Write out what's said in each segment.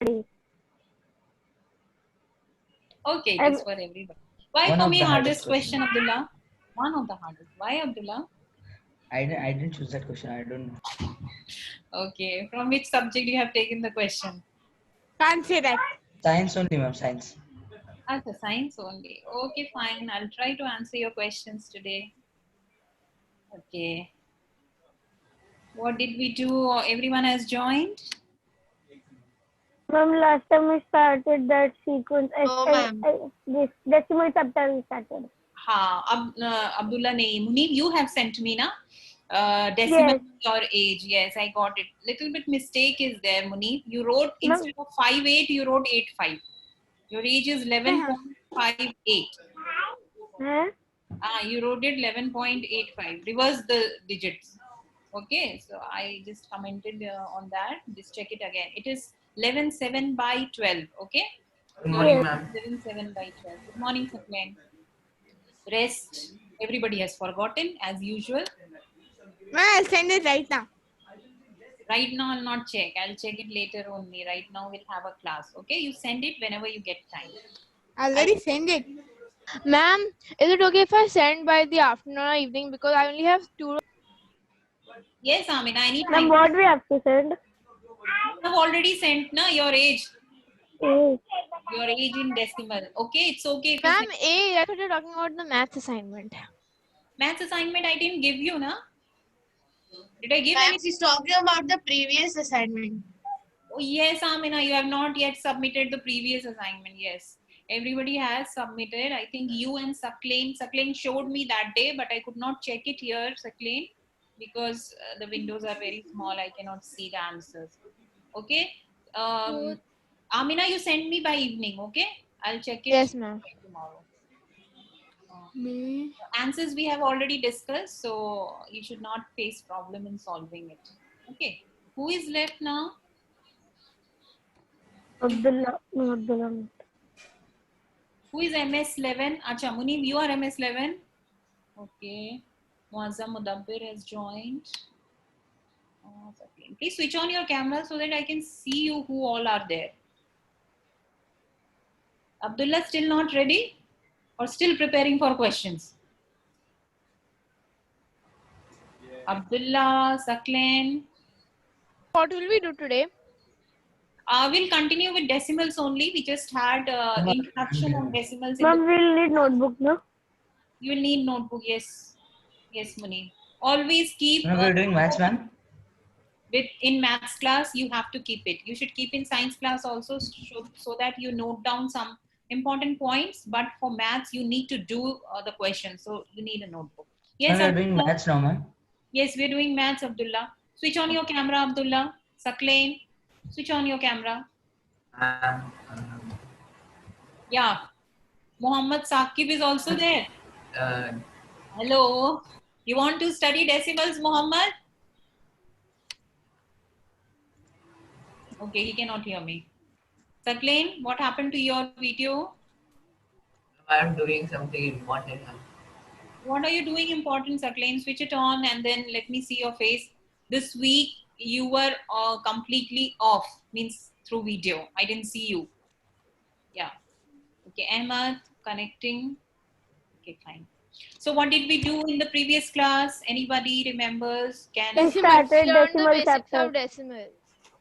Okay, it is for everybody. Why One for of me the hardest hardest question, Abdullah? One of the hardest. Why, Abdullah? I didn't choose that question. I don't know. Okay, from which subject you have taken the question? Can't say that. Science only, ma'am. Science. The science only. Okay, fine. I'll try to answer your questions today. Okay. What did we do? Everyone has joined? Ma'am, last time we started that sequence. No, ma'am. This decimal chapter we started. Abdullah nahi. Munib, you have sent me na? Decimal Yes. your age. Yes, I got it. Little bit mistake is there, Munib. You wrote instead of 5'8", you wrote 8'5". Your age is 11.58. Huh? You wrote it 11.85. Reverse the digits. Okay, so I just commented on that. Just check it again. It is 11.7 by 12. Okay. Good morning, ma'am. 11.7 by 12. Good morning, Saklan. Rest, everybody has forgotten as usual. Ma'am, I'll send it right now. Right now, I'll not check. I'll check it later only. Right now, we'll have a class. Okay, you send it whenever you get time. I'll already send it. Ma'am, is it okay if I send by the afternoon or evening because I only have 2? Yes, Amin, I need Ma'am, time. what we have to send? You have already sent na your age. Yes. Your age in decimal. Okay, it's okay if you Ma'am, send A, I thought you're talking about the maths assignment. maths assignment. I didn't give you, na? Did I give Ma'am, any? she's talking about the previous assignment. Oh, yes, Amina, you have not yet submitted the previous assignment. Yes, everybody has submitted. I think you and Saklain showed me that day, but I could not check it here, Saklain, because the windows are very small. I cannot see the answers. Okay. Amina, you send me by evening. Okay, I'll check it Yes, ma'am. tomorrow. Answers we have already discussed, so you should not face problem in solving it. Okay. Who is left now? Abdullah. No, Abdullah. Who is MS11? Acha, Munib, you are MS11. Okay. Muazzam Mudabbir has joined. Please switch on your camera so that I can see you who all are there. Abdullah still not ready or still preparing for questions? Abdullah, Saklain. What will we do today? We'll continue with decimals only. We just had introduction on decimals. Ma'am, we'll need notebook, no? You will need notebook. Yes. Yes, Munib. Always keep... We're doing maths, ma'am. in maths class, you have to keep it. You should keep in science class also so that you note down some important points. But for maths, you need to do the question. So you need a notebook. Yes, We're doing maths now, ma'am. Yes, we're doing maths, Abdullah. Switch on your camera, Abdullah. Saklain, switch on your camera. Yeah. Muhammad Saqib is also there. Hello. You want to study decimals, Muhammad? Okay, he cannot hear me. Saklain, what happened to your video? I'm doing something important. What are you doing important, Saklain? Switch it on and then let me see your face. This week, you were completely off, means through video. I didn't see you. Yeah. Okay, Ahmad, connecting. Okay, fine. So what did we do in the previous class? Anybody remembers? We started Learn the decimal basics chapter. of decimal.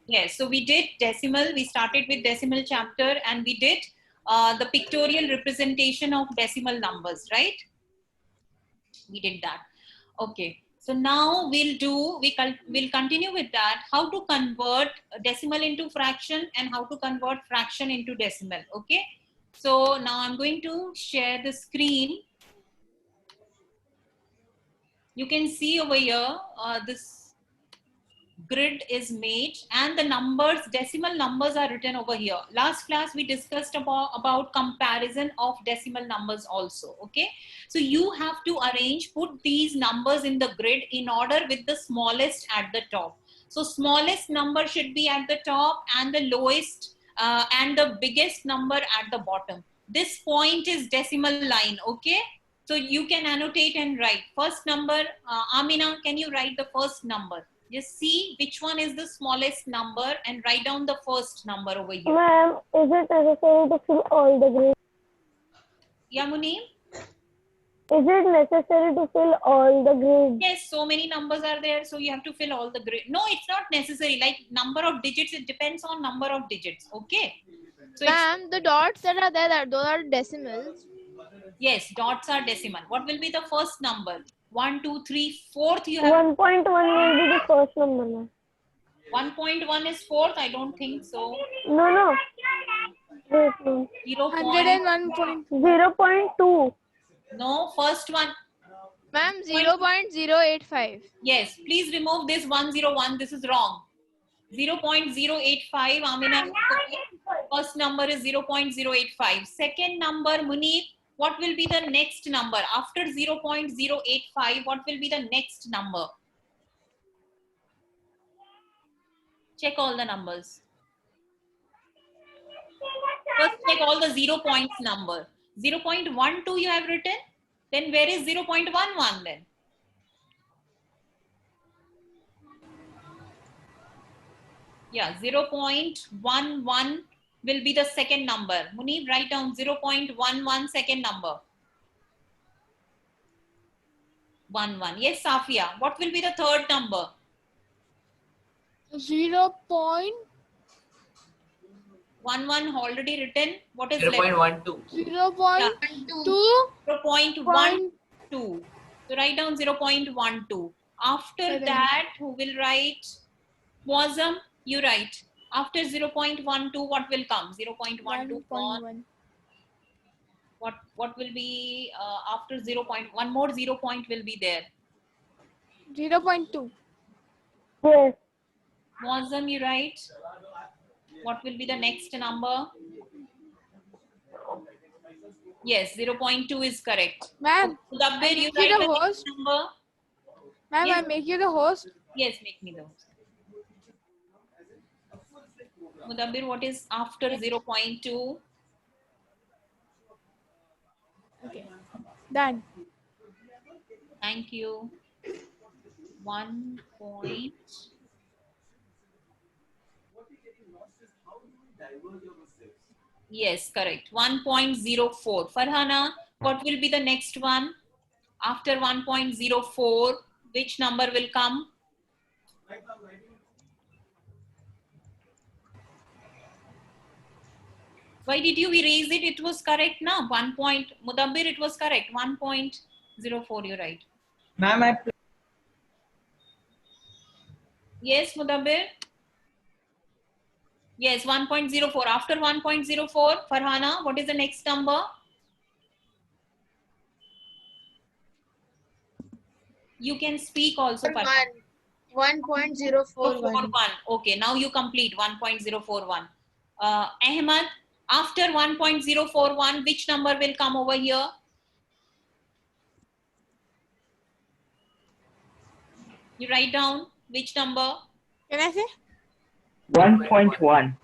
Yes, so we did decimal. We started with decimal chapter and we did the pictorial representation of decimal numbers, right? We did that. Okay. So now we'll continue with that. How to convert decimal into fraction and how to convert fraction into decimal. Okay. So now I'm going to share the screen. You can see over here, this grid is made and the numbers, decimal numbers are written over here. Last class we discussed about comparison of decimal numbers also. Okay, so you have to put these numbers in the grid in order with the smallest at the top. So smallest number should be at the top and the lowest and the biggest number at the bottom. This point is decimal line. Okay, so you can annotate and write first number. Amina, can you write the first number? Just see which one is the smallest number and write down the first number over here. Ma'am, is it necessary to fill all the grids? Yeah, Muneem? Is it necessary to fill all the grids? Yes, so many numbers are there, so you have to fill all the grid. No, it's not necessary. Like number of digits, it depends on number of digits. Okay. So it's, Ma'am, the dots that are there, those are decimals. yes, dots are decimal. What will be the first number? 1, 2, 3, fourth. You have 1.1 will be the first number, ma'am. 1.1 is fourth. I don't think so. No. Wait, no. 0. 101. 0.2. No, first one. Ma'am, 0.085. Yes, please remove this 101. This is wrong. 0.085. Amina, first number is 0.085. Second number, Muneeb, what will be the next number? After 0.085, what will be the next number? Check all the numbers. First check all the 0 points number. 0.12 you have written. Then where is 0.11 then? Yeah, 0.11 will be the second number. Muneeb, write down 0.11 second number. 11. Yes, Safia. What will be the third number? 0.0.12. 11 already written. What is 0.12. 0.12. So write down 0.12. After Correct. that, who will write? Muazzam, you write. After 0.12, what will come? 0.12 gone. What will be after 0. One more 0 point will be there. 0.2. Yes. Muazzam, you write. What will be the next number? Yes, 0.2 is correct. Ma'am, Mudabbir, you make you write the the next host. number. Ma'am, Yes. I make you the host. Yes, make me those. Mudabbir, what is after 0.2? Okay. Done. Thank you. 1 point. Yes, correct. 1.04. Farhana, what will be the next one? After 1.04, which number will come? Why did you erase it? It was correct now. 1 point. Mudabbir, it was correct. 1.04, you're right. Ma'am, I Yes, Mudabbir? Yes, 1.04. After 1.04, Farhana, what is the next number? You can speak also, Farhana. 1.041. 041. Okay, now you complete 1.041. Ahmad, after 1.041, which number will come over here? You write down which number? Can I say? 1.1.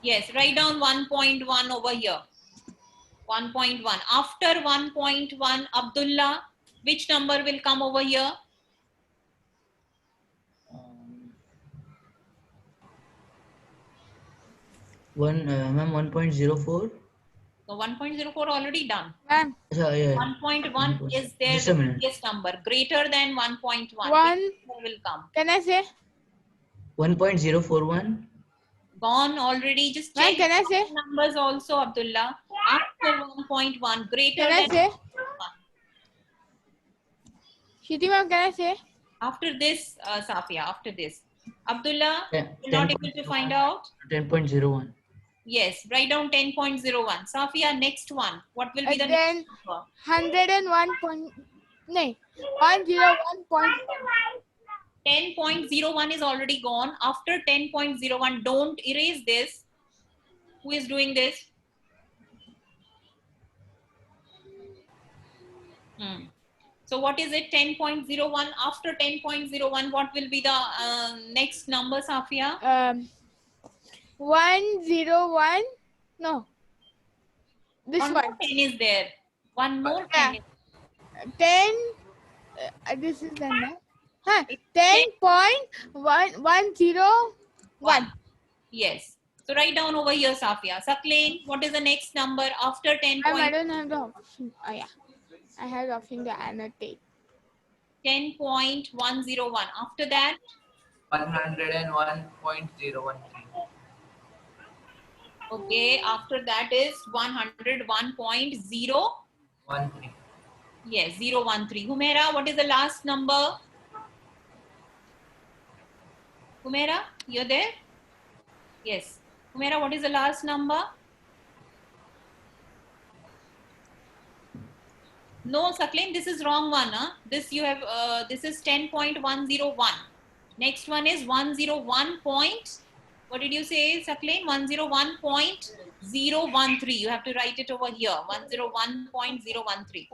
Yes, write down 1.1 over here. 1.1. After 1.1, Abdullah, which number will come over here? Ma'am, 1.04. So 1.04 already done. Ma'am, Yeah. 1.1 is there, Just a the minute. previous number, greater than 1.1. One. Which number will come? can I say? 1.041. Gone already. Just Ma'am, check can I say? numbers also, Abdullah. After 1.1, greater Can I than say? 1. Shruti ma'am, can I say? After this, Safia, after this. Abdullah, Yeah, you're not able to find out? 10.01. Yes, write down 10.01. Safia, next one. What will be the And next then number? 101 point. No, 101.1. 10.01 is already gone. After 10.01, don't erase this. Who is doing this? So what is it? 10.01. After 10.01, what will be the next number, Safia? 101. No. This One one. more 10 is there. One more Yeah. 10 is 10. This is the number. Huh, 10.1101. Yes. So write down over here, Safia. Saklain, what is the next number after 10 I point? don't have the option. Oh yeah, I have the option to annotate. 10.101. After that, 101.013. okay. After that is 101.0. 13. Yes, 013. Humaira, what is the last number? Humaira, you're there? Yes. Humaira, what is the last number? No, Saklain, this is wrong one. Huh? This you have. This is 10.101. Next one is 101 point. What did you say, Saklain? 101.013. You have to write it over here. 101.013.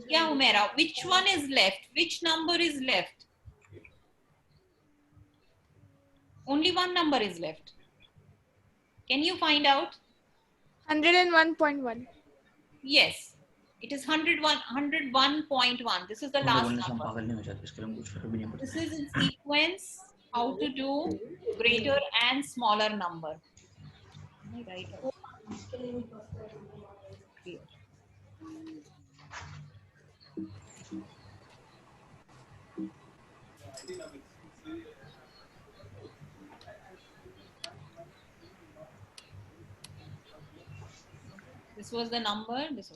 Yeah, Humaira. Which one is left? Which number is left? Only one number is left. Can you find out? 101.1. Yes. It is 101.1. This is the last number. This is in sequence how to do greater and smaller number. Right. Clear. This was the number. This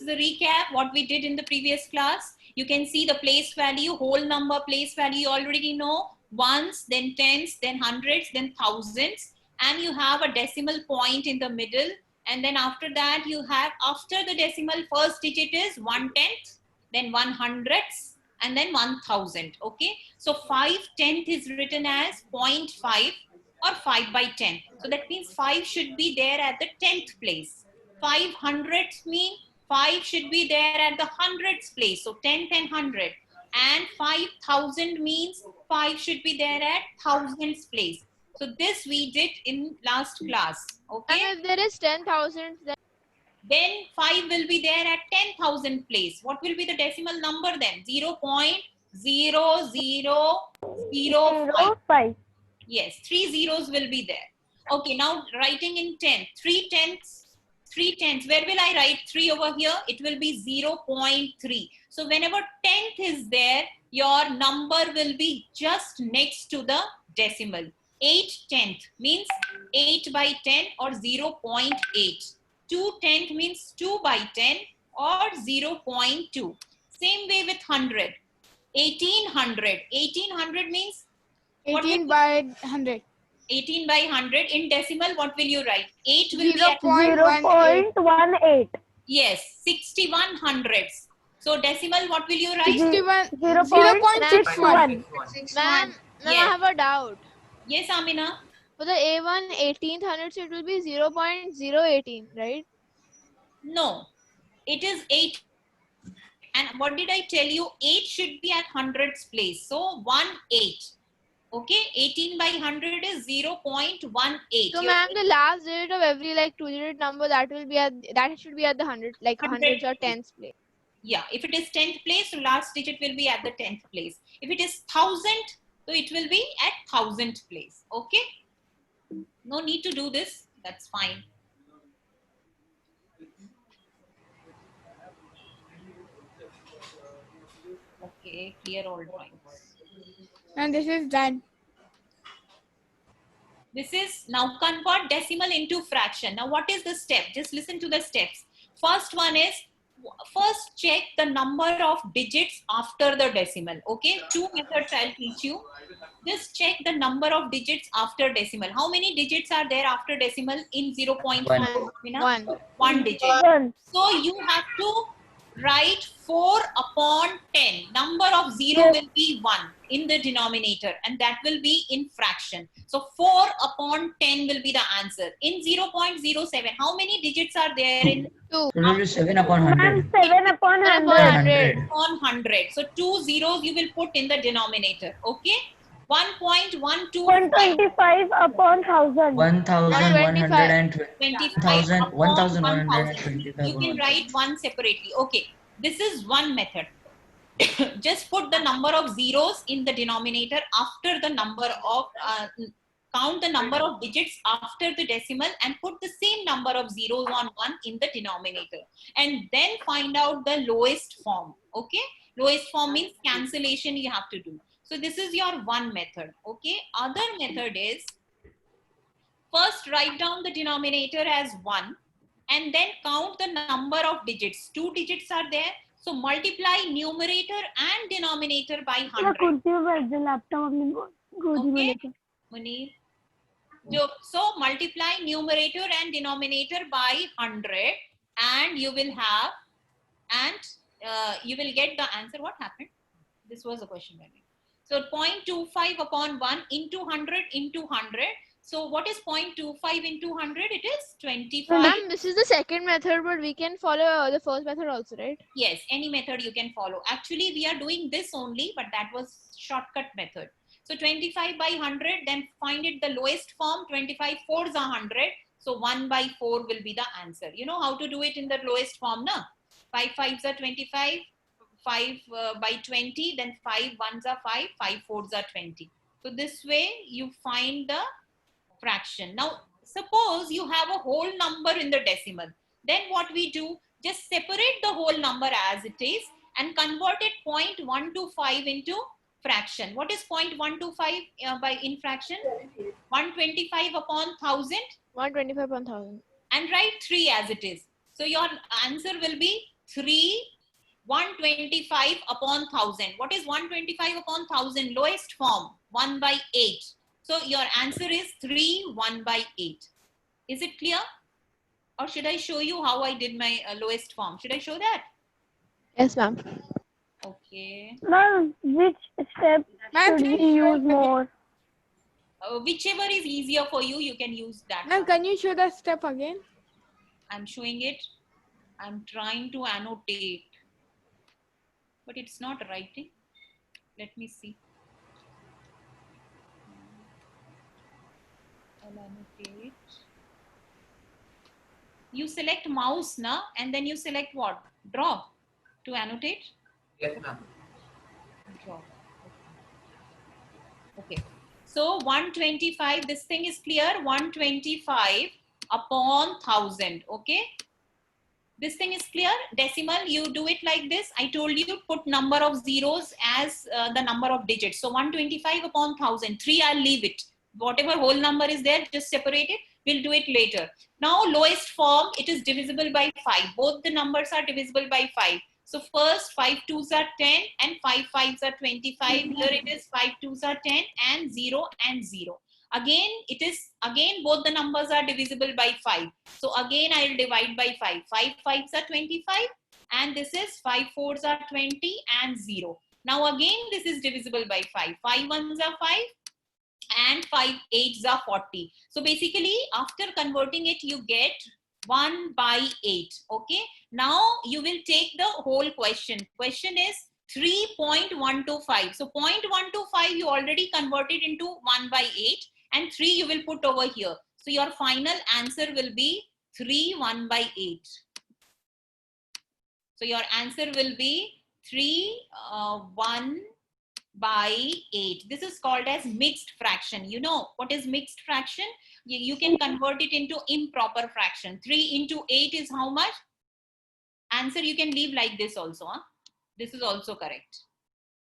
is a recap what we did in the previous class. You can see the place value, whole number, place value. You already know ones, then tens, then hundreds, then thousands, and you have a decimal point in the middle. And then after that, you have after the decimal first digit is 1/10, then 100ths, and then 1000. Okay, so 5/10 is written as 0.5 or 5/10. So that means 5 should be there at the 10th place. 500ths mean 5 should be there at the 100ths place. So 10th and 100. And 5000 means 5 should be there at 1000ths place. So this we did in last class. Okay. And if there is 10,000, Then 5 will be there at 10,000 place. What will be the decimal number then? 0.0005. 5. Yes, 3 zeros will be there. Okay, now writing in 10. 3/10. Where will I write 3 over here? It will be 0.3. So whenever 10th is there, your number will be just next to the decimal. 8/10 means 8/10 or 0.8. 2/10 means 2/10 or 0.2. Same way with 100. 1800. 1800 means what 18 will- by 100. 18 by 100. In decimal, what will you write? 8 will be at 0.18. 0.18. yes, 61 hundredths. So decimal, what will you write? 61. 0.61. 0.61. ma'am, I Yes. have a doubt. Yes, Amina. For the A1 18th hundreds, it will be 0.018, right? No, it is 8. And what did I tell you? 8 should be at hundreds place. So 1/8. Okay, 18 by 100 is 0.18. So, ma'am, the last digit of every like 2-digit number that should be at the 100, like 100. hundreds or tens place. Yeah, if it is 10th place, so last digit will be at the 10th place. If it is 1000, so it will be at 1000th place. Okay, no need to do this. That's fine. Okay, clear all drawings. And this is done. This is now convert decimal into fraction. Now, what is the step? Just listen to the steps. First one is, first check the number of digits after the decimal. Okay, 2 methods I'll teach you. Just check the number of digits after decimal. How many digits are there after decimal in 0.4? One. 1 digit. 1. So you have to write 4/10. Number of 0 will be 1 in the denominator, and that will be in fraction. So 4/10 will be the answer. In 0.07, how many digits are there in 2. It will be 7/100. 7 upon 100. 100? So 2 zeros you will put in the denominator. Okay. 1.125. 125 upon 1000. 1,120. 1,125. You can write one separately. Okay, this is one method. just put the number of zeros in the denominator after the number of count the number of digits after the decimal and put the same number of zeros on one in the denominator, and then find out the lowest form. Okay, lowest form means cancellation you have to do. So this is your one method. Okay, other method is, first write down the denominator as 1 and then count the number of digits. 2 digits are there, so multiply numerator and denominator by 100. Okay, Munir. So multiply numerator and denominator by 100 and you will have, and you will get the answer. What happened? This was a question. So 0.25 upon 1 into 100 into 100. So what is 0.25 into 100? It is 25. Ma'am, this is the second method, but we can follow the first method also, right? Yes, any method you can follow. Actually, we are doing this only, but that was shortcut method. So 25 by 100, then find it the lowest form. 25 fours are 100. So 1 by 4 will be the answer. You know how to do it in the lowest form, na? 5 fives are 25, 5 by 20, then 5 ones are 5, 5 fours are 20. So this way you find the fraction. Now, suppose you have a whole number in the decimal. Then what we do, just separate the whole number as it is and convert it 0.125 into fraction. What is 0.125 by in fraction? 125 upon 1000. 125 upon 1000. And write 3 as it is. So your answer will be 3 125 upon 1000. What is 125 upon 1000? Lowest form, 1 by 8. So your answer is 3 1 by 8. Is it clear? Or should I show you how I did my lowest form? Should I show that? Yes, ma'am. Okay. Ma'am, which step should we use more? Whichever is easier for you, you can use that. Ma'am, one. can you show the step again? I'm showing it. I'm trying to annotate. But it's not writing. Let me see. I'll annotate. You select mouse, na? And then you select what? Draw to annotate. Yes, ma'am. Draw. Okay. So 125, this thing is clear. 125 upon 1000. Okay. This thing is clear. Decimal, you do it like this. I told you put number of zeros as the number of digits. So 125 upon 1000. 3, I'll leave it. Whatever whole number is there, just separate it. We'll do it later. Now, lowest form, it is divisible by 5. Both the numbers are divisible by 5. So first, 5 2s are 10 and 5 5s are 25. Here it is 5 2s are 10 and 0 and 0. Again, it is, again, both the numbers are divisible by 5. So again, I will divide by 5. 5 5s are 25 and this is 5 4s are 20 and 0. Now again, this is divisible by 5. 5 1s are 5 and 5 8s are 40. So basically, after converting it, you get 1 by 8. Okay. Now you will take the whole question. Question is 3.125. So 0.125 you already converted into 1 by 8 and 3 you will put over here. So your final answer will be 3 1 by 8. So your answer will be 3 1 by 8. This is called as mixed fraction. You know what is mixed fraction? You can convert it into improper fraction. 3 into 8 is how much? Answer you can leave like this also. Huh? This is also correct.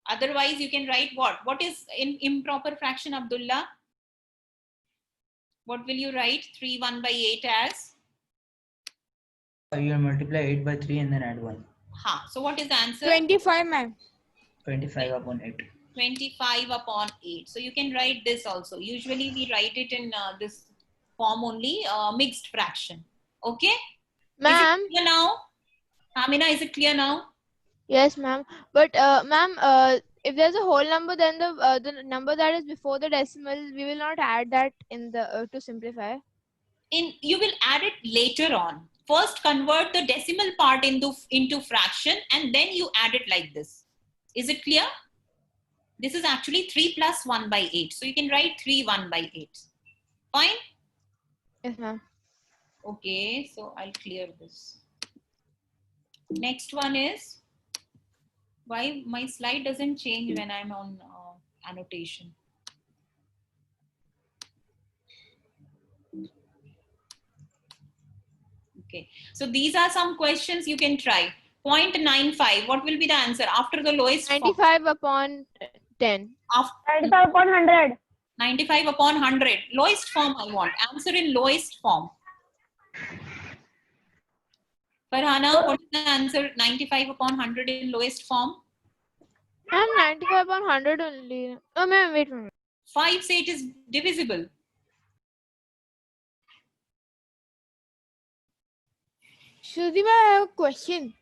Otherwise, you can write what? What is in improper fraction, Abdullah? What will you write? 3 1 by 8 as? You will multiply 8 by 3 and then add 1. So what is the answer? 25, ma'am. 25 upon 8. 25 upon 8. So you can write this also. Usually we write it in this form only, mixed fraction. Okay? Ma'am. Is it clear now? Amina, is it clear now? Yes, ma'am. But ma'am, if there's a whole number, then the number that is before the decimal, we will not add that in the to simplify. You will add it later on. First convert the decimal part into fraction and then you add it like this. Is it clear? This is actually 3 plus 1 by 8. So you can write 3 1 by 8. Fine? Yes, ma'am. Okay, so I'll clear this. Next one is Why my slide doesn't change when I'm on annotation? Okay, so these are some questions you can try. 0.95, what will be the answer after the lowest form? 95 upon 10. After 95 upon 100. 95 upon 100. Lowest form I want. Answer in lowest form. Farhana, what is the answer? 95 upon 100 in lowest form? I'm 95 upon 100 only. Oh, ma'am, wait a minute. 5 say it is divisible. Shruti, I have a question.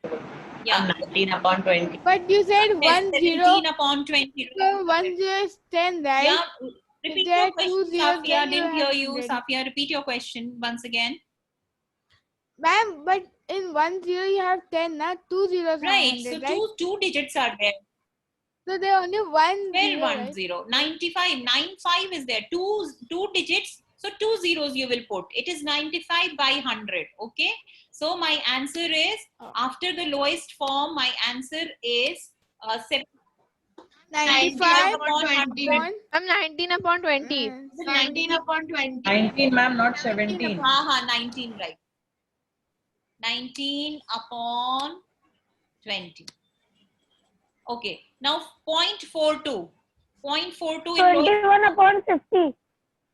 Yeah. 19 upon 20. But you said Yes, 1 0. 17 upon 20. So 1 0 is 10, right? Yeah. Repeat there your are question, two zeros, Safia. then you Didn't have hear you. 100. Safia, repeat your question once again. Ma'am, but in 1 0 you have 10, not 2 zeros are Right. 100, So right? two digits are there. So there are only 1 Where 0, 1 right? 0? 95. 95 is there. Two digits. So 2 zeros you will put. It is 95 by 100. Okay. So my answer is, after the lowest form, my answer is 95 upon 20. upon I'm 19 upon 20. 19 upon 20. 19, ma'am, not 17. 19, right. 19 upon 20. Okay. Now 0.42. 0.42 in lowest 21 upon 50.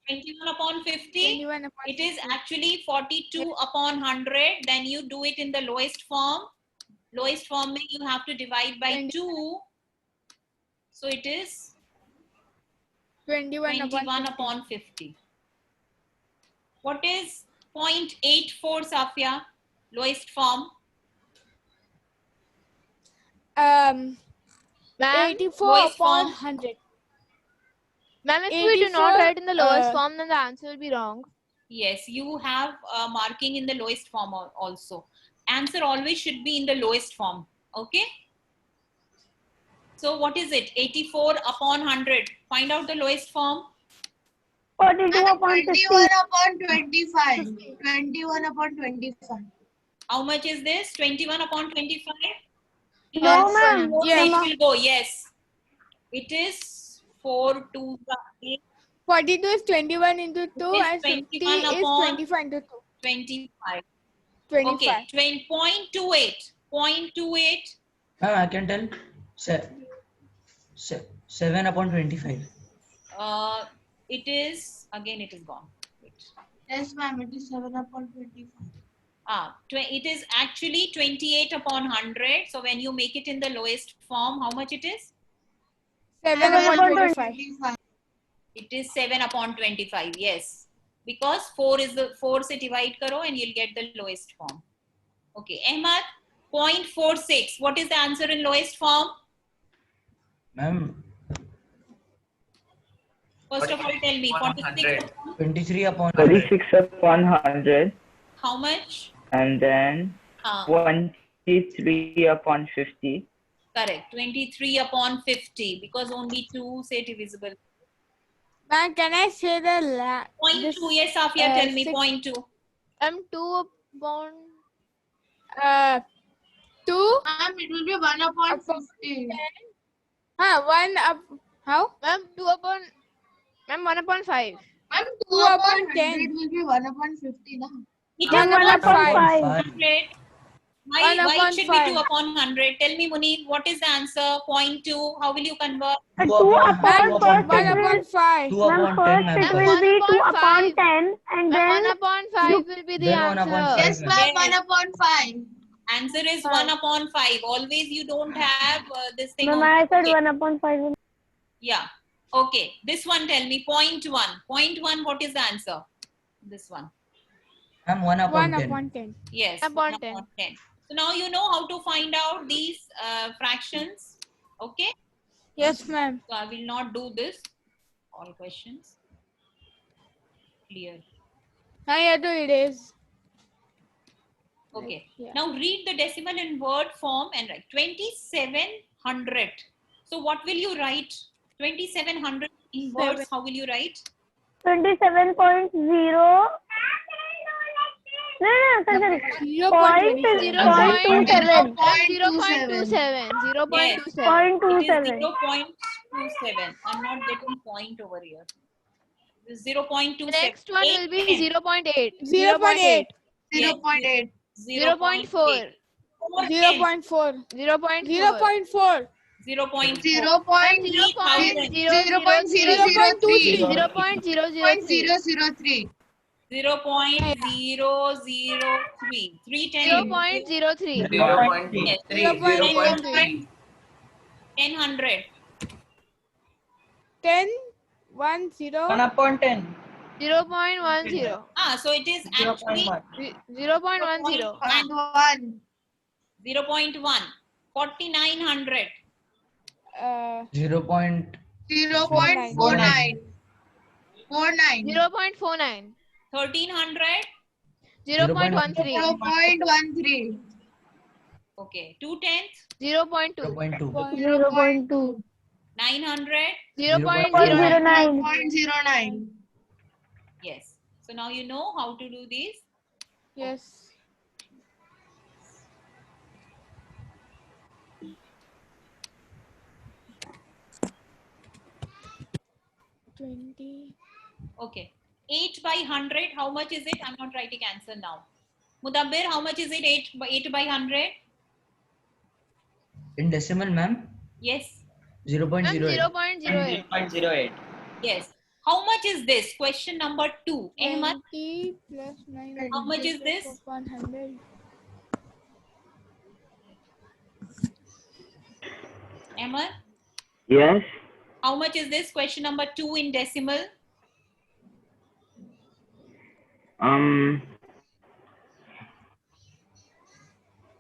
21 upon 50. 21 upon It is 50. actually 42 upon 100. Then you do it in the lowest form. Lowest form means you have to divide by 2. So it is 21 21 upon 50. What is 0.84, Safia? Lowest form. Ma'am, 84 lowest upon form. 100. ma'am, if we do not 84, write in the lowest form, then the answer will be wrong. Yes, you have marking in the lowest form also. Answer always should be in the lowest form. Okay. So what is it? 84 upon 100. Find out the lowest form. 42 upon 50. 21 upon 25. 21 upon 25. How much is this? 21 upon 25? No, ma'am. It will go. Yes. It is 4 to 8. 42 is 21 into 2 It is and 50 21 is upon 25 into 2. 25. 25. Okay. 0.28. 0.28. Ma'am, I can tell 7 upon 25. It is, again it is gone. Wait. Yes, ma'am. It is 7 upon 25. It is actually 28 upon 100. So when you make it in the lowest form, how much it is? 7 7 upon upon 25. It is 7 upon 25. Yes. Because 4 is the 4 se divide karo and you'll get the lowest form. Okay. Ahmad, 0.46. What is the answer in lowest form? Ma'am, First of all, tell me. 46 upon 23 upon 100. 36 upon 100 how much? and then 23 upon 50. Correct. 23 upon 50 because only 2 say divisible. Ma'am, can I say the 0.2. Yes, Safia, tell me. 0.2. I'm 2 upon 2? Ma'am, it will be 1 upon 50. 1 up. How? Ma'am, 2 upon 5. Ma'am, 2 2 upon upon 10. 100 will be 1 upon 50 now. It One is upon 1 upon five. 100. Why 1 it upon should 5. be 2 upon 100? Tell me, Munir, what is the answer? 0.2. How will you convert? 2 upon upon first 1 it upon will, 5. 2 ma'am, upon 10, first ma'am. it Ma'am, will 1 be 2 upon upon 5. 10 and Ma'am, 1 then upon 5 will be the Then 1 answer. upon 5. Yes, ma'am. Yes. 1 upon 5. Answer is 1 Five. upon 5. Always you don't have this thing. ma'am, on- I said okay. 1 upon 5. Yeah. Okay. This one, tell me. 0.1. 0.1, what is the answer? This one. Ma'am, 1 upon 1 10. upon 10. Yes. Upon 1 10. upon 10. So now you know how to find out these fractions. Okay. Yes, ma'am. So I will not do this. All questions. Clear. Now you have to erase. Okay. Yeah. Now read the decimal in word form and write 2700. So what will you write? 2700 in words. Seven. How will you write? 27.0 No, sorry. 0.27. 0.27. 0.27. 0.27. It is 0.27. 0.27. I'm not getting point over here. This is 0.27. The next one will be 0.8. 0.8. 0.8. 0.4. 0.4. 0.4. 0.4. 0.4. 0.003. 0.23. 0.003. 0.003. 3 10. 0.03. 0.3. 0.3. 10 100. 10. 1 0. 1 upon 10. 0.10. So it is actually 0.10. And 1. 0.1. 4900. 0. 0.49. 49. 0.49. 1300. 0.13. 0.13. Okay. 2 tenths. 0.2. 0.2. 900. 0.09. 0.09. 0.09. Yes. So now you know how to do these. Yes. Okay. 8 by 100. How much is it? I'm not writing answer now. Mudabbir, how much is it? 8 by 100? In decimal, ma'am, Yes. 0.08. 0.08. 0.08. Yes. How much is this? Question number 2. Ahmad, 20 plus 9. how much is this? 100. Ahmad, Yes. how much is this? Question number 2 in decimal.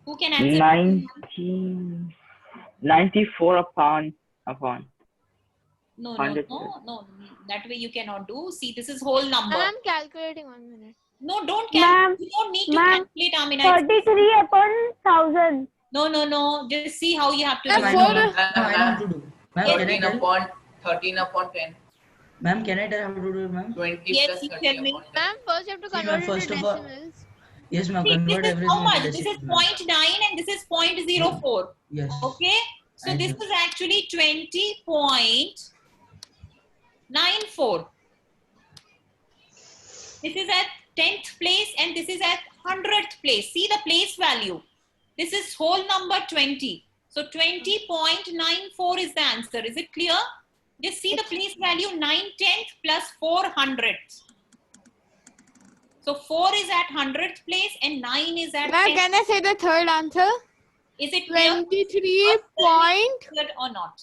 Who can answer? 94 upon. No. 100. That way you cannot do. See, this is whole number. I'm calculating 1 minute. No, don't Ma'am, calculate. You don't need to ma'am, calculate, Amina. 33 upon 1000. No. Just see how you have to Ma'am, do. I know how to do. Ma'am, can I 13 tell? upon 13 upon 10. Ma'am, can I tell how to do it, ma'am? 20 Yes, plus you 30 tell me. upon 10. Ma'am, first you have to See, convert ma'am, it first to of all- decimals. Yes, ma'am. See, Convert this is everything how much? into This is decimal. 0.9 and this is 0.04. Yes. Okay. So I this know. is actually 20.94. This is at 10th place and this is at 100th place. See the place value. This is whole number 20. So 20.94 is the answer. Is it clear? Just see the place value 9/10 plus 400th. So 4 is at 100th place and 9 is at Ma'am, 10th. can I say the third answer? Is it clear? 23 point Clear or not?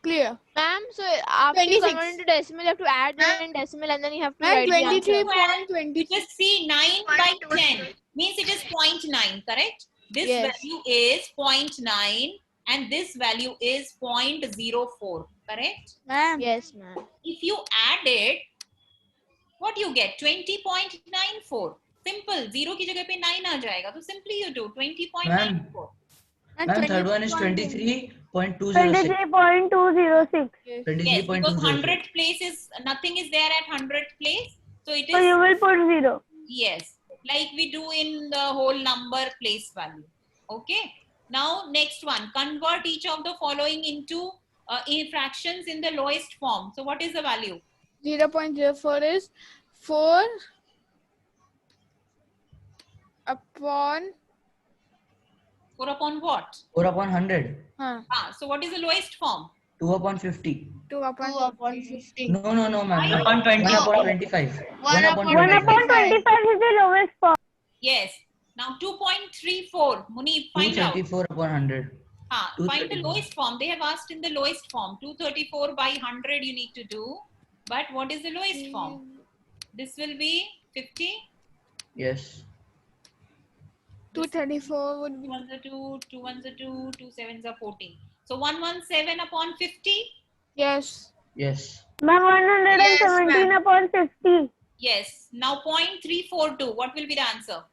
clear. Ma'am, so after you 26. convert into decimal, you have to add that in decimal and then you have to Ma'am, write the answer. 23.20. You just see 9 by 10 means it is 0.9, correct? This Yes. value is 0.9 and this value is 0.04, correct? Ma'am, Yes, ma'am. If you add it, what you get? 20.94. Simple. 0 की जगह पे 9 आ जाएगा. So simply you do 20.94. and Ma'am, third one is 23.206. 23.206. Yes. Yes, because 23.206. 100th place is, nothing is there at 100th place. So it So is, you will put 0. yes, like we do in the whole number place value. Okay. Now, next one, convert each of the following into fractions in the lowest form. So what is the value? 0.04 is 4 upon 4 upon what? 4 upon 100. So what is the lowest form? 2 upon 50. 2 upon 2 upon 50. No, ma'am. Why? 1 upon 20. upon 25. 1 upon 1 upon 25 is the lowest form. Yes. Now 2.34. Munib, find out. 234 upon 100. Find the 234. lowest form. They have asked in the lowest form. 234 by 100 you need to do. But what is the lowest form? This will be 50. Yes. 234 would 2 be ones are 2, 2 ones are 2, 2 sevens are 14. So 117 upon 50. yes. Yes. Ma'am, 117 Yes, ma'am. upon 50. Yes. Now 0.342. What will be the answer?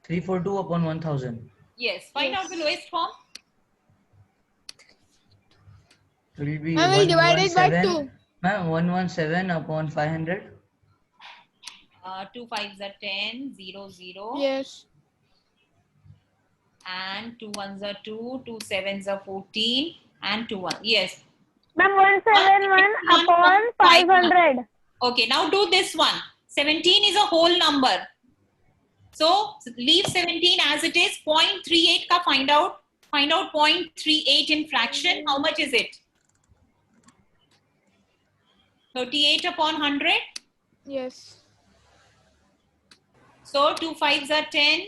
342 upon 1000. Yes. Find out the lowest form. It will be I will divide it by 117. 2. Ma'am, 117 upon 500. 2 5s are 10, 0, 0. Yes. And 2 1s are 2, 2 7s are 14, and 2 1. Yes. Ma'am, 171 upon 500. Okay, now do this one. 17 is a whole number. So leave 17 as it is. 0.38 ka find out. Find out 0.38 in fraction. How much is it? 38 upon 100. Yes. So 2 5s are 10.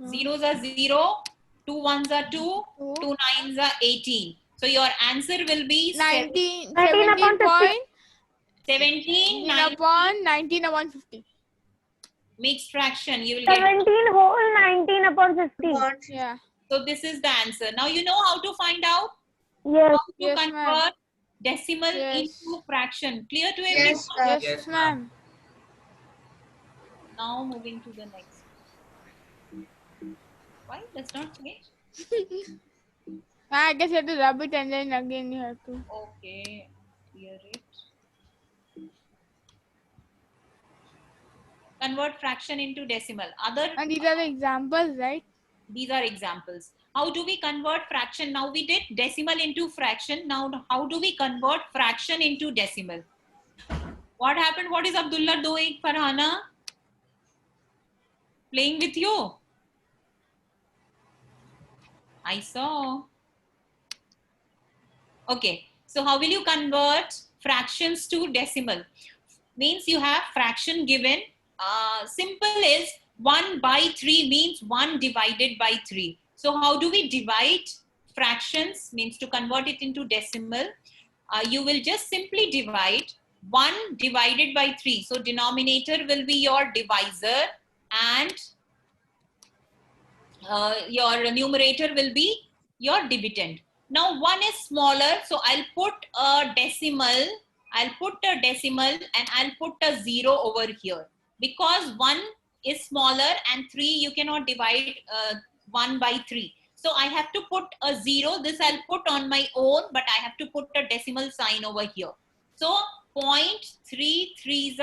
Zeros are 0. 2 1s are 2. 2. 2 9s are 18. So your answer will be 19 upon 50. 17 9 upon 19 upon 50. mixed fraction. You will get. 17 whole 19 upon 50. Yeah. So this is the answer. Now you know how to find out. Yes. How to Yes, ma'am. convert decimal Yes. into fraction. Clear to everyone? Yes, sir. Yes, ma'am. Now moving to the next. Why does not change? I guess you have to rub it and then again you have to. Okay, clear it. Convert fraction into decimal. And these are the examples, right? These are examples. How do we convert fraction? Now we did decimal into fraction. Now how do we convert fraction into decimal? What happened? What is Abdullah doing, Farhana? Playing with you? I saw. Okay, so how will you convert fractions to decimal? Means you have fraction given. Simple is 1 by 3 means 1 divided by 3. So how do we divide fractions? Means to convert it into decimal. You will just simply divide 1 divided by 3. So denominator will be your divisor and your numerator will be your dividend. Now 1 is smaller, so I'll put a decimal. I'll put a decimal and I'll put a 0 over here. Because 1 is smaller and 3 you cannot divide 1 by 3. So I have to put a 0. This I'll put on my own, but I have to put a decimal sign over here. So 0.33 is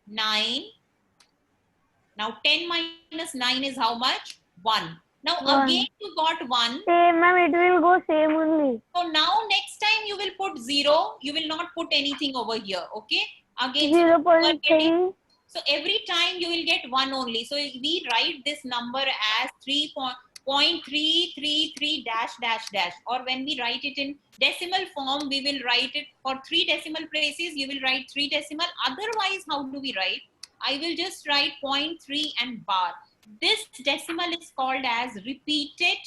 9. Now 10 minus 9 is how much? 1. Now 1. again you got 1. Same, ma'am. It will go same only. So now next time you will put 0. You will not put anything over here. Okay. Again, 0.3. so every time you will get 1 only. So we write this number as 3.333 dash dash dash. Or when we write it in decimal form, we will write it for 3 decimal places. You will write 3 decimal. Otherwise, how do we write? I will just write 0.3 and bar. This decimal is called as repeating,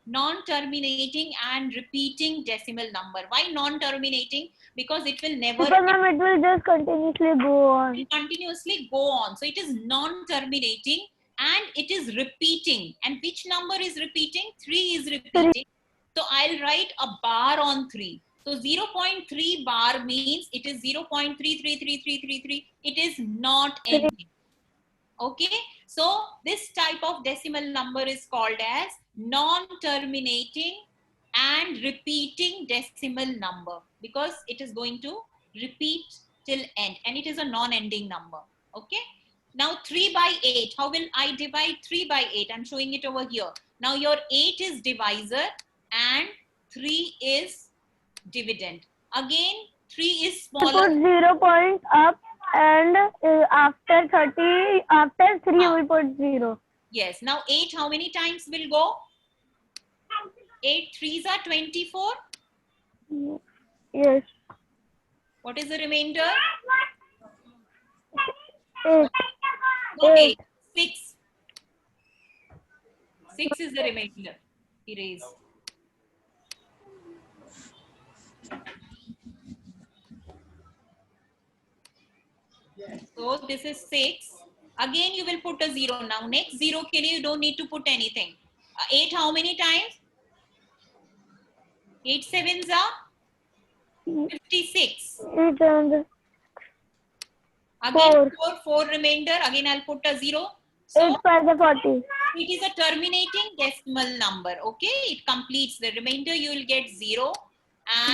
non-terminating and repeating decimal number. Why non-terminating? Because it will never Because, ma'am, it will just continuously go on. continuously go on. So it is non-terminating and it is repeating. And which number is repeating? 3 is repeating. So I'll write a bar on 3. So 0.3 bar means it is 0.333333. It is not ending. Okay, so this type of decimal number is called as non-terminating and repeating decimal number because it is going to repeat till end and it is a non-ending number. Okay, now 3 by 8. How will I divide 3 by 8? I'm showing it over here. Now your 8 is divisor and 3 is dividend. Again, 3 is Put smaller. 0 point up and after 30, after 3 we put 0. Yes. Now 8 how many times will go? 8 3s are 24. Yes. What is the remainder? 8. Okay. 6. 6 is the remainder. Erase. So this is 6. Again you will put a 0. Now next 0 ke liye you don't need to put anything. 8 how many times? 8 sevens are 56. And Again 4 remainder. Again I'll put a 0. 8 So 5 are 40. it is a terminating decimal number. Okay, it completes the remainder. You will get 0 It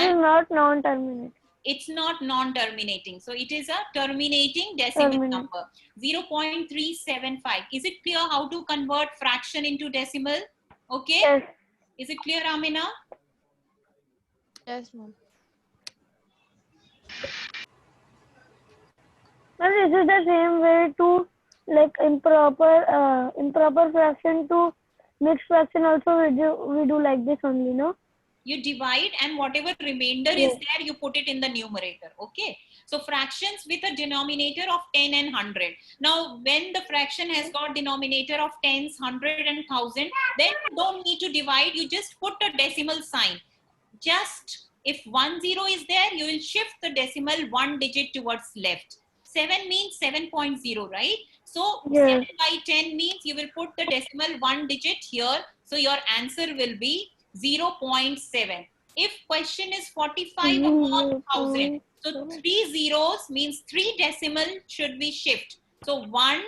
is and not non-terminating. It's not non-terminating. So it is a terminating decimal Terminate. number. 0.375. Is it clear how to convert fraction into decimal? Okay. Yes. Is it clear, Amina? Yes, ma'am. But this is the same way to like improper fraction to mixed fraction also we do like this only, no? You divide and whatever remainder is there, you put it in the numerator. Okay. So fractions with a denominator of 10 and 100. Now, when the fraction has got denominator of tens, 100 and 1000, then you don't need to divide. You just put a decimal sign. Just if 10 is there, you will shift the decimal 1 digit towards left. 7 means 7.0, right? So Yes. 7 by 10 means you will put the decimal 1 digit here. So your answer will be 0.7. If question is 45 upon 1000, so 3 zeros means 3 decimal should be shift. So 1,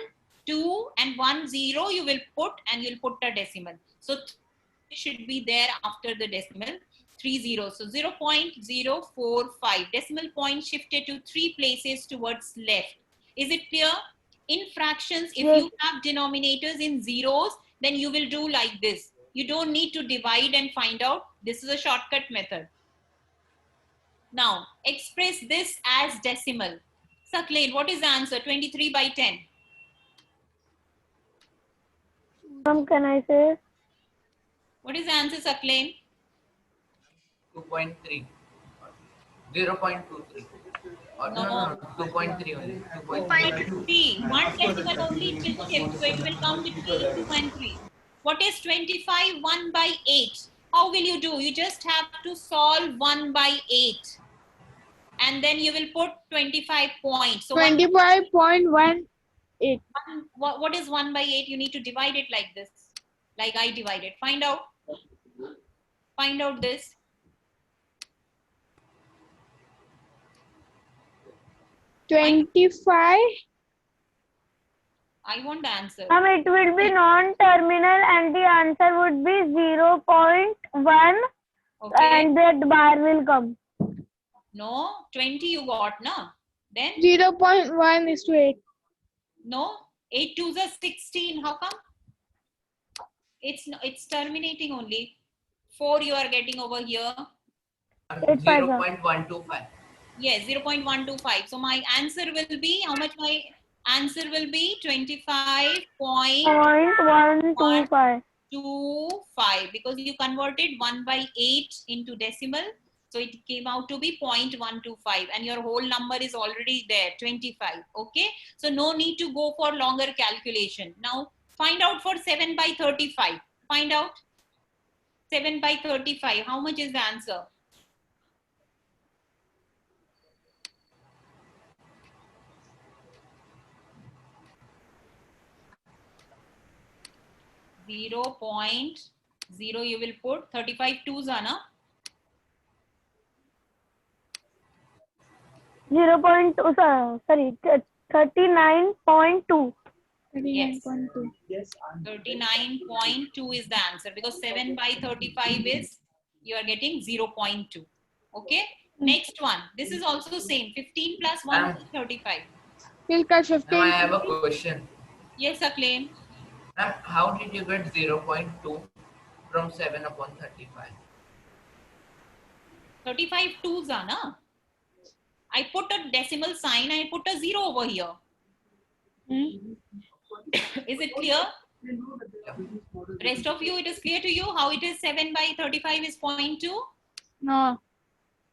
2 and 1 0 you will put and you'll put a decimal. So it should be there after the decimal. 3 zeros. So 0.045. Decimal point shifted to 3 places towards left. Is it clear? In fractions, if Yes. you have denominators in zeros, then you will do like this. You don't need to divide and find out. This is a shortcut method. Now, express this as decimal. Saklain, what is the answer? 23 by 10. Can I say? What is the answer, Saklain? 2.3. 0.23. Or no, 2.3 only. 2.3. 3. One decimal only it will shift, so it will come between 2 and 3. What is 25? 1 by 8. How will you do? You just have to solve 1 by 8. And then you will put 25 points. So 25.18. what is 1 by 8? You need to divide it like this. Like I divided. Find out. Find out this. I want the answer. It will be non-terminal and the answer would be 0.1 Okay. and that bar will come. No, 20 you got, no? Then 0.1 is to 8. no, 8 twos are 16. How come? It's terminating only. 4 you are getting over here. 0.125. Yes, 0.125. So my answer will be, how much my answer will be? 25.125 0.125. because you converted 1 by 8 into decimal. So it came out to be 0.125 and your whole number is already there, 25. Okay. So no need to go for longer calculation. Now find out for 7 by 35. Find out 7 by 35. How much is the answer? Zero point zero you will put 35 twos, Anna. 0.2, sorry, 39.2. Yes. 39.2 is the answer because 7 by 35 is you are getting 0.2. Okay. Next one. This is also same. 15 plus 1 is 35. We'll cut 15. Now I have a question. Yes, Acclaim. Ma'am, how did you get 0.2 from 7 upon 35? 35 twos, Anna. I put a decimal sign. I put a 0 over here. Is it clear? Rest of you, it is clear to you how it is 7 by 35 is 0.2? No,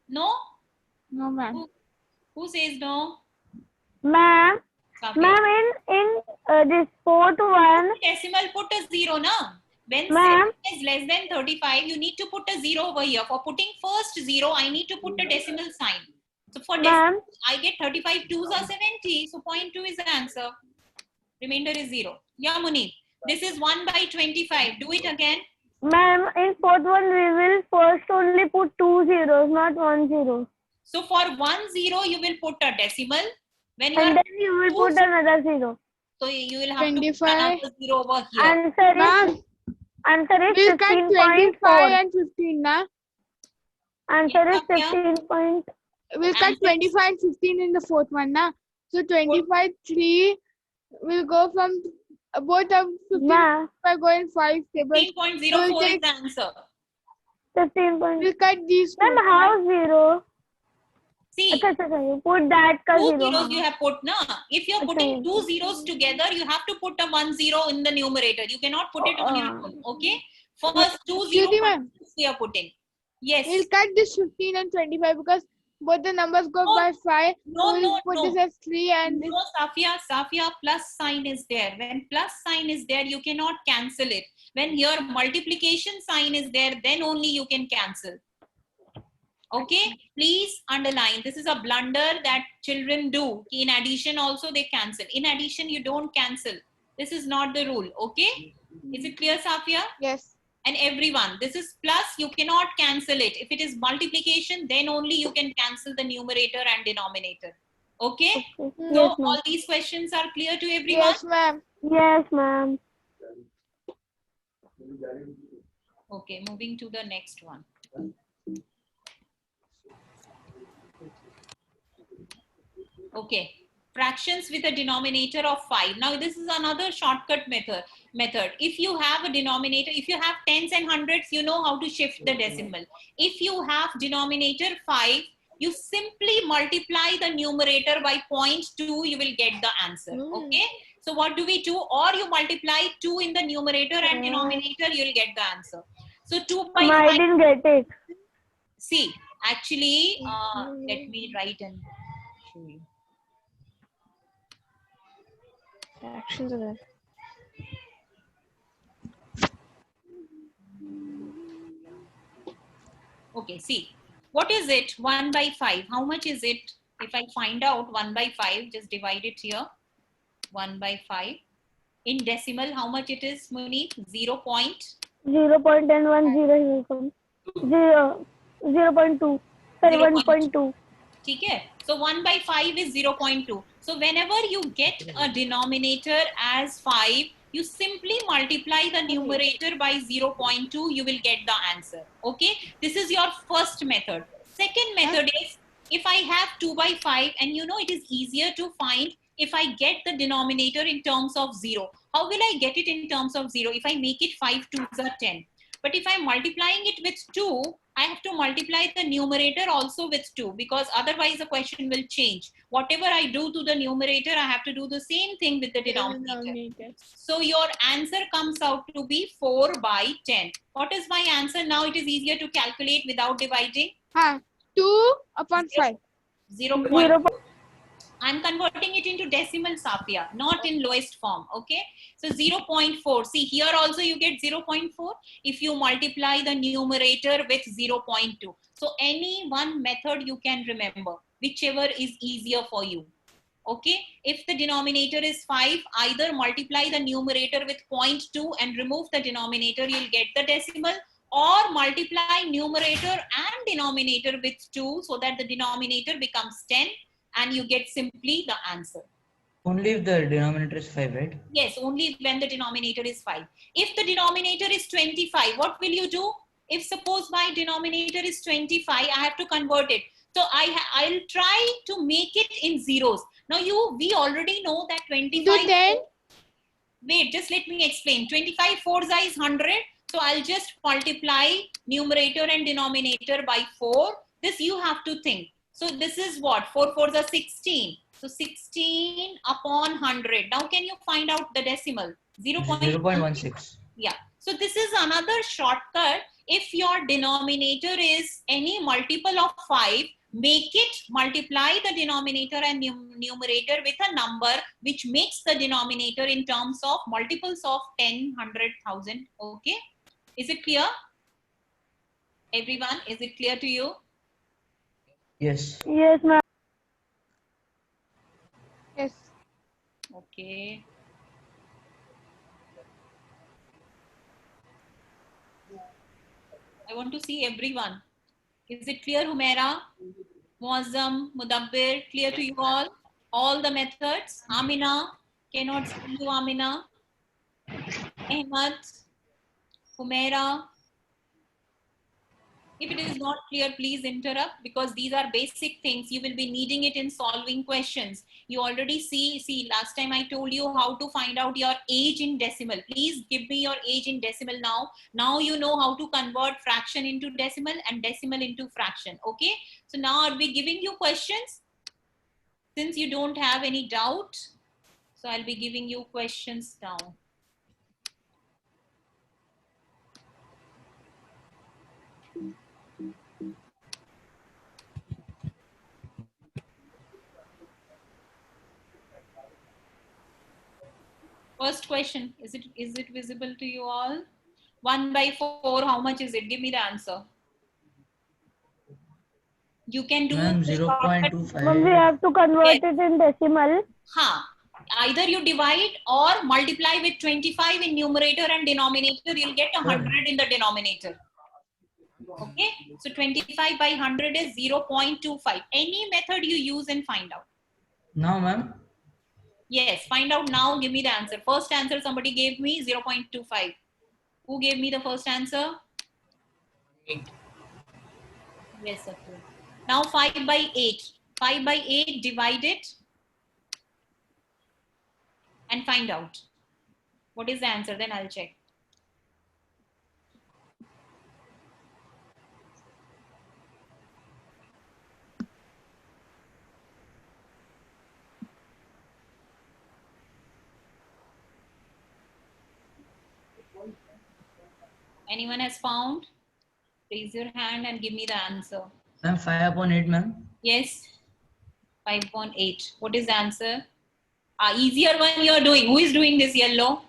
No? no, ma'am. Who says no? Ma'am, Safi. ma'am, in this fourth one, Decimal put a 0, na? When Ma'am. 7 is less than 35, you need to put a 0 over here. For putting first 0, I need to put a decimal sign. So for decimal, ma'am, I get 35 twos are 70. So 0.2 is the answer. Remainder is 0. Yeah, Munib. This is 1 by 25. Do it again. ma'am, in fourth one we will first only put 2 zeros, not 1 0. So for 1 0, you will put a decimal. When you And are, then you will put another 0. so you will have to put 25. another 0 over here. Ma'am, Answer is we'll cut 25 15.4. and 15, na? Answer is Yeah. 15 point. we'll cut Answers. 25 and 15 in the fourth one, na? So 25, 3 will go from both of 15 Ma, by going 5 tables. 15.04 is the answer. 15 point. We'll cut these two. Ma'am, how 0? See, Acha, acha, acha, you put that ka two 0. zeros हाँ. you have put, na? If you're putting Okay. two zeros together, you have to put a 1 0 in the numerator. You cannot put it on your own. Okay? First, 2 0 Shruti ma'am, we are putting. Yes. we'll cut this 15 and 25 because both the numbers go No, by 5. no, so we'll no, put no. this as 3 and this. No, Safia, plus sign is there. When plus sign is there, you cannot cancel it. When your multiplication sign is there, then only you can cancel. Okay, please underline. This is a blunder that children do. In addition, also they cancel. In addition, you don't cancel. This is not the rule. Okay, is it clear, Safia? Yes. And everyone, this is plus, you cannot cancel it. If it is multiplication, then only you can cancel the numerator and denominator. Okay, Okay. so Yes, ma'am. all these questions are clear to everyone? Yes, ma'am. Yes, ma'am. Okay, moving to the next one. Okay, fractions with a denominator of 5. Now this is another shortcut method. If you have a denominator, if you have tens and hundreds, you know how to shift the decimal. If you have denominator 5, you simply multiply the numerator by 0.2, you will get the answer. Okay, so what do we do? Or you multiply 2 in the numerator and denominator, you will get the answer. So 2 by I 5. didn't get it. See, actually, let me write and show you. Fractions are there. Okay, see, what is it? 1 by 5. How much is it? If I find out 1 by 5, just divide it here. 1 by 5. In decimal, how much it is, Munif? 0. 0.1010 will come. 0.2. Sorry, 1.2. Okay. So 1 by 5 is 0.2. So whenever you get a denominator as 5, you simply multiply the numerator by 0.2, you will get the answer. Okay. This is your first method. Second method is, if I have 2 by 5, and you know it is easier to find if I get the denominator in terms of 0. How will I get it in terms of 0? If I make it 5 2s are 10. But if I'm multiplying it with 2, I have to multiply the numerator also with 2, because otherwise the question will change. Whatever I do to the numerator, I have to do the same thing with the denominator. So your answer comes out to be 4 by 10. What is my answer now? It is easier to calculate without dividing. 2 upon 5. 0.4. I'm converting it into decimal, Safia, not in lowest form. Okay, so 0.4. See, here also you get 0.4 if you multiply the numerator with 0.2. So any one method you can remember, whichever is easier for you. Okay, if the denominator is 5, either multiply the numerator with 0.2 and remove the denominator, you'll get the decimal, or multiply numerator and denominator with 2 so that the denominator becomes 10 and you get simply the answer. Only if the denominator is 5, right? Yes, only when the denominator is 5. If the denominator is 25, what will you do? If suppose my denominator is 25, I have to convert it. So I'll try to make it in zeros. Now we already know that 25. Do 10. Wait, just let me explain. 25 4s is 100. So I'll just multiply numerator and denominator by 4. This you have to think. So this is what? 4 4s are 16. So 16 upon 100. Now can you find out the decimal? 0.16. Yeah. So this is another shortcut. If your denominator is any multiple of 5, make it multiply the denominator and numerator with a number which makes the denominator in terms of multiples of 10, 100, 1000. Okay. Is it clear? Everyone, is it clear to you? Yes. Yes, ma'am. Yes. Okay. I want to see everyone. Is it clear, Humaira? Muazzam, Mudabbir, clear to you all? All the methods? Amina, cannot see you, Amina. Ahmad, Humaira. If it is not clear, please interrupt, because these are basic things. You will be needing it in solving questions. You already see, last time I told you how to find out your age in decimal. Please give me your age in decimal now. Now you know how to convert fraction into decimal and decimal into fraction. Okay. So now I'll be giving you questions. Since you don't have any doubt, so I'll be giving you questions now. First question, is it visible to you all? 1/4, how much is it? Give me the answer. You can do Ma'am, Ma'am, we 0.25. have to convert it in decimal. Either you divide or multiply with 25 in numerator and denominator, you'll get 100 in the denominator. Okay, so 25 by 100 is 0.25. Any method you use and find out. Now, ma'am, Yes, find out now. Give me the answer. First answer somebody gave me 0.25. Who gave me the first answer? Me. Yes, sir. Now 5 by 8. 5 by 8, divide it and find out. What is the answer? Then I'll check. Anyone has found? Raise your hand and give me the answer. ma'am, 5/8, ma'am. Yes, 5/8. What is the answer? Easier one you're doing. Who is doing this yellow?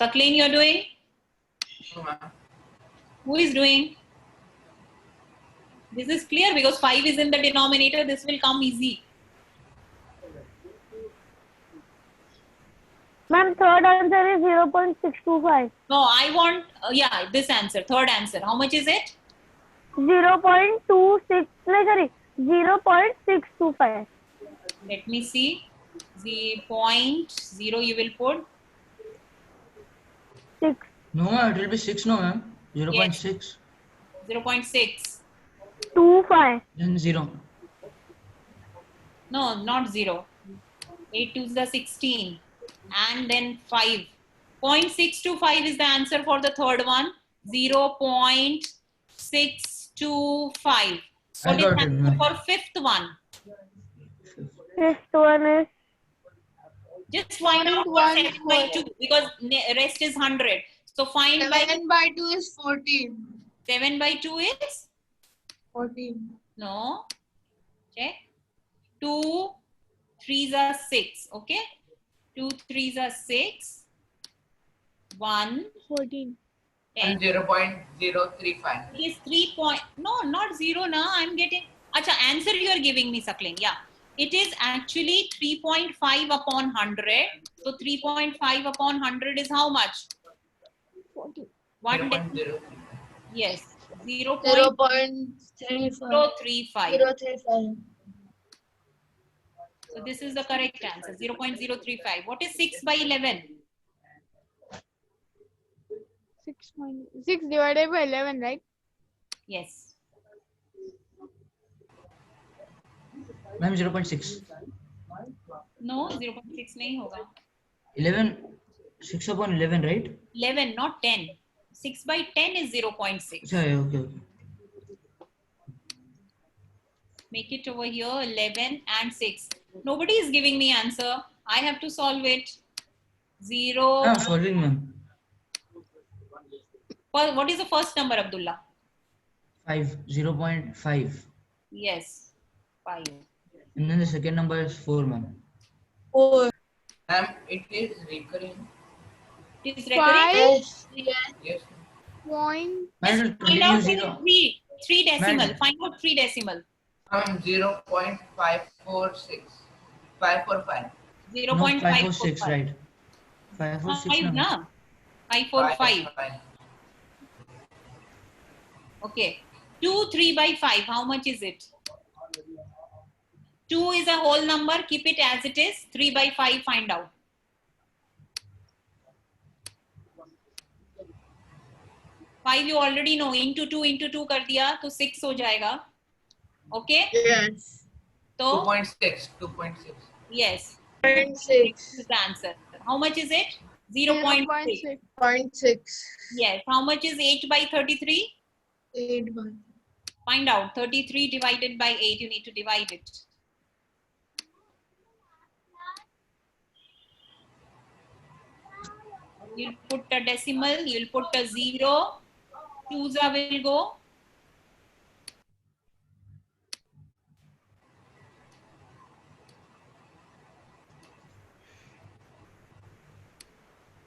Sakleen, you're doing? No, ma'am. Who is doing? This is clear because 5 is in the denominator. This will come easy. Ma'am, third answer is 0.625. No, I want, this answer. Third answer. How much is it? 0.625. Let me see. 0.0 you will put. 6. No, ma'am, it will be 6, no, ma'am. 0.6. 0.6. 25. Then 0. No, not 0. 8 2s are 16. And then 5. 0.625 is the answer for the third one. 0.625. What is the got it, answer ma'am. for fifth one? Fifth one is Just find out for 7 by 2 because rest is 100. So find by 7 by 2 is 14. 7 by 2 is? 14. No. Check. 2 3s are 6. Okay. 2 3s are 6. 1 14. 10. 0.035. It is 3 point. No, not 0 now. I'm getting. Acha, answer you are giving me, Sakling. Yeah. It is actually 3.5 upon 100. So 3.5 upon 100 is how much? 14. 1 0.035. Yes. 0.035. 0.35. So this is the correct answer. 0.035. What is 6 by 11? 6 divided by 11, right? Yes. Ma'am, 0.6. No, 0.6 nahi hoga. 11, 6/11, right? 11, not 10. 6 by 10 is 0.6. Okay, okay. Make it over here 11 and 6. Nobody is giving me answer. I have to solve it. 0. I'm solving, ma'am. Well, what is the first number, Abdullah? 5, 0.5. Yes, 5. And then the second number is 4, ma'am. 4. Ma'am, it is recurring. It is recurring. Yes. Yes. Point. Ma'am, Just it will find continue out 0. three decimal. Madam. Find out 3 decimal. 0.546. 545. 546, 0.545. right? 546, 5 no. na? 545. 5. Okay. 2 3 by 5. How much is it? 2 is a whole number. Keep it as it is. 3 by 5. Find out. 5 you already know, into 2 कर दिया तो 6 हो जाएगा. Okay? Yes. तो 2.6. 2.6. yes, 0.6. is the answer. How much is it? 0.6. 0.6. 0.6. Yes. How much is 8 by 33? 8 by. Find out. 33 divided by 8. You need to divide it. You'll put a decimal. You'll put a 0. Chooser will go.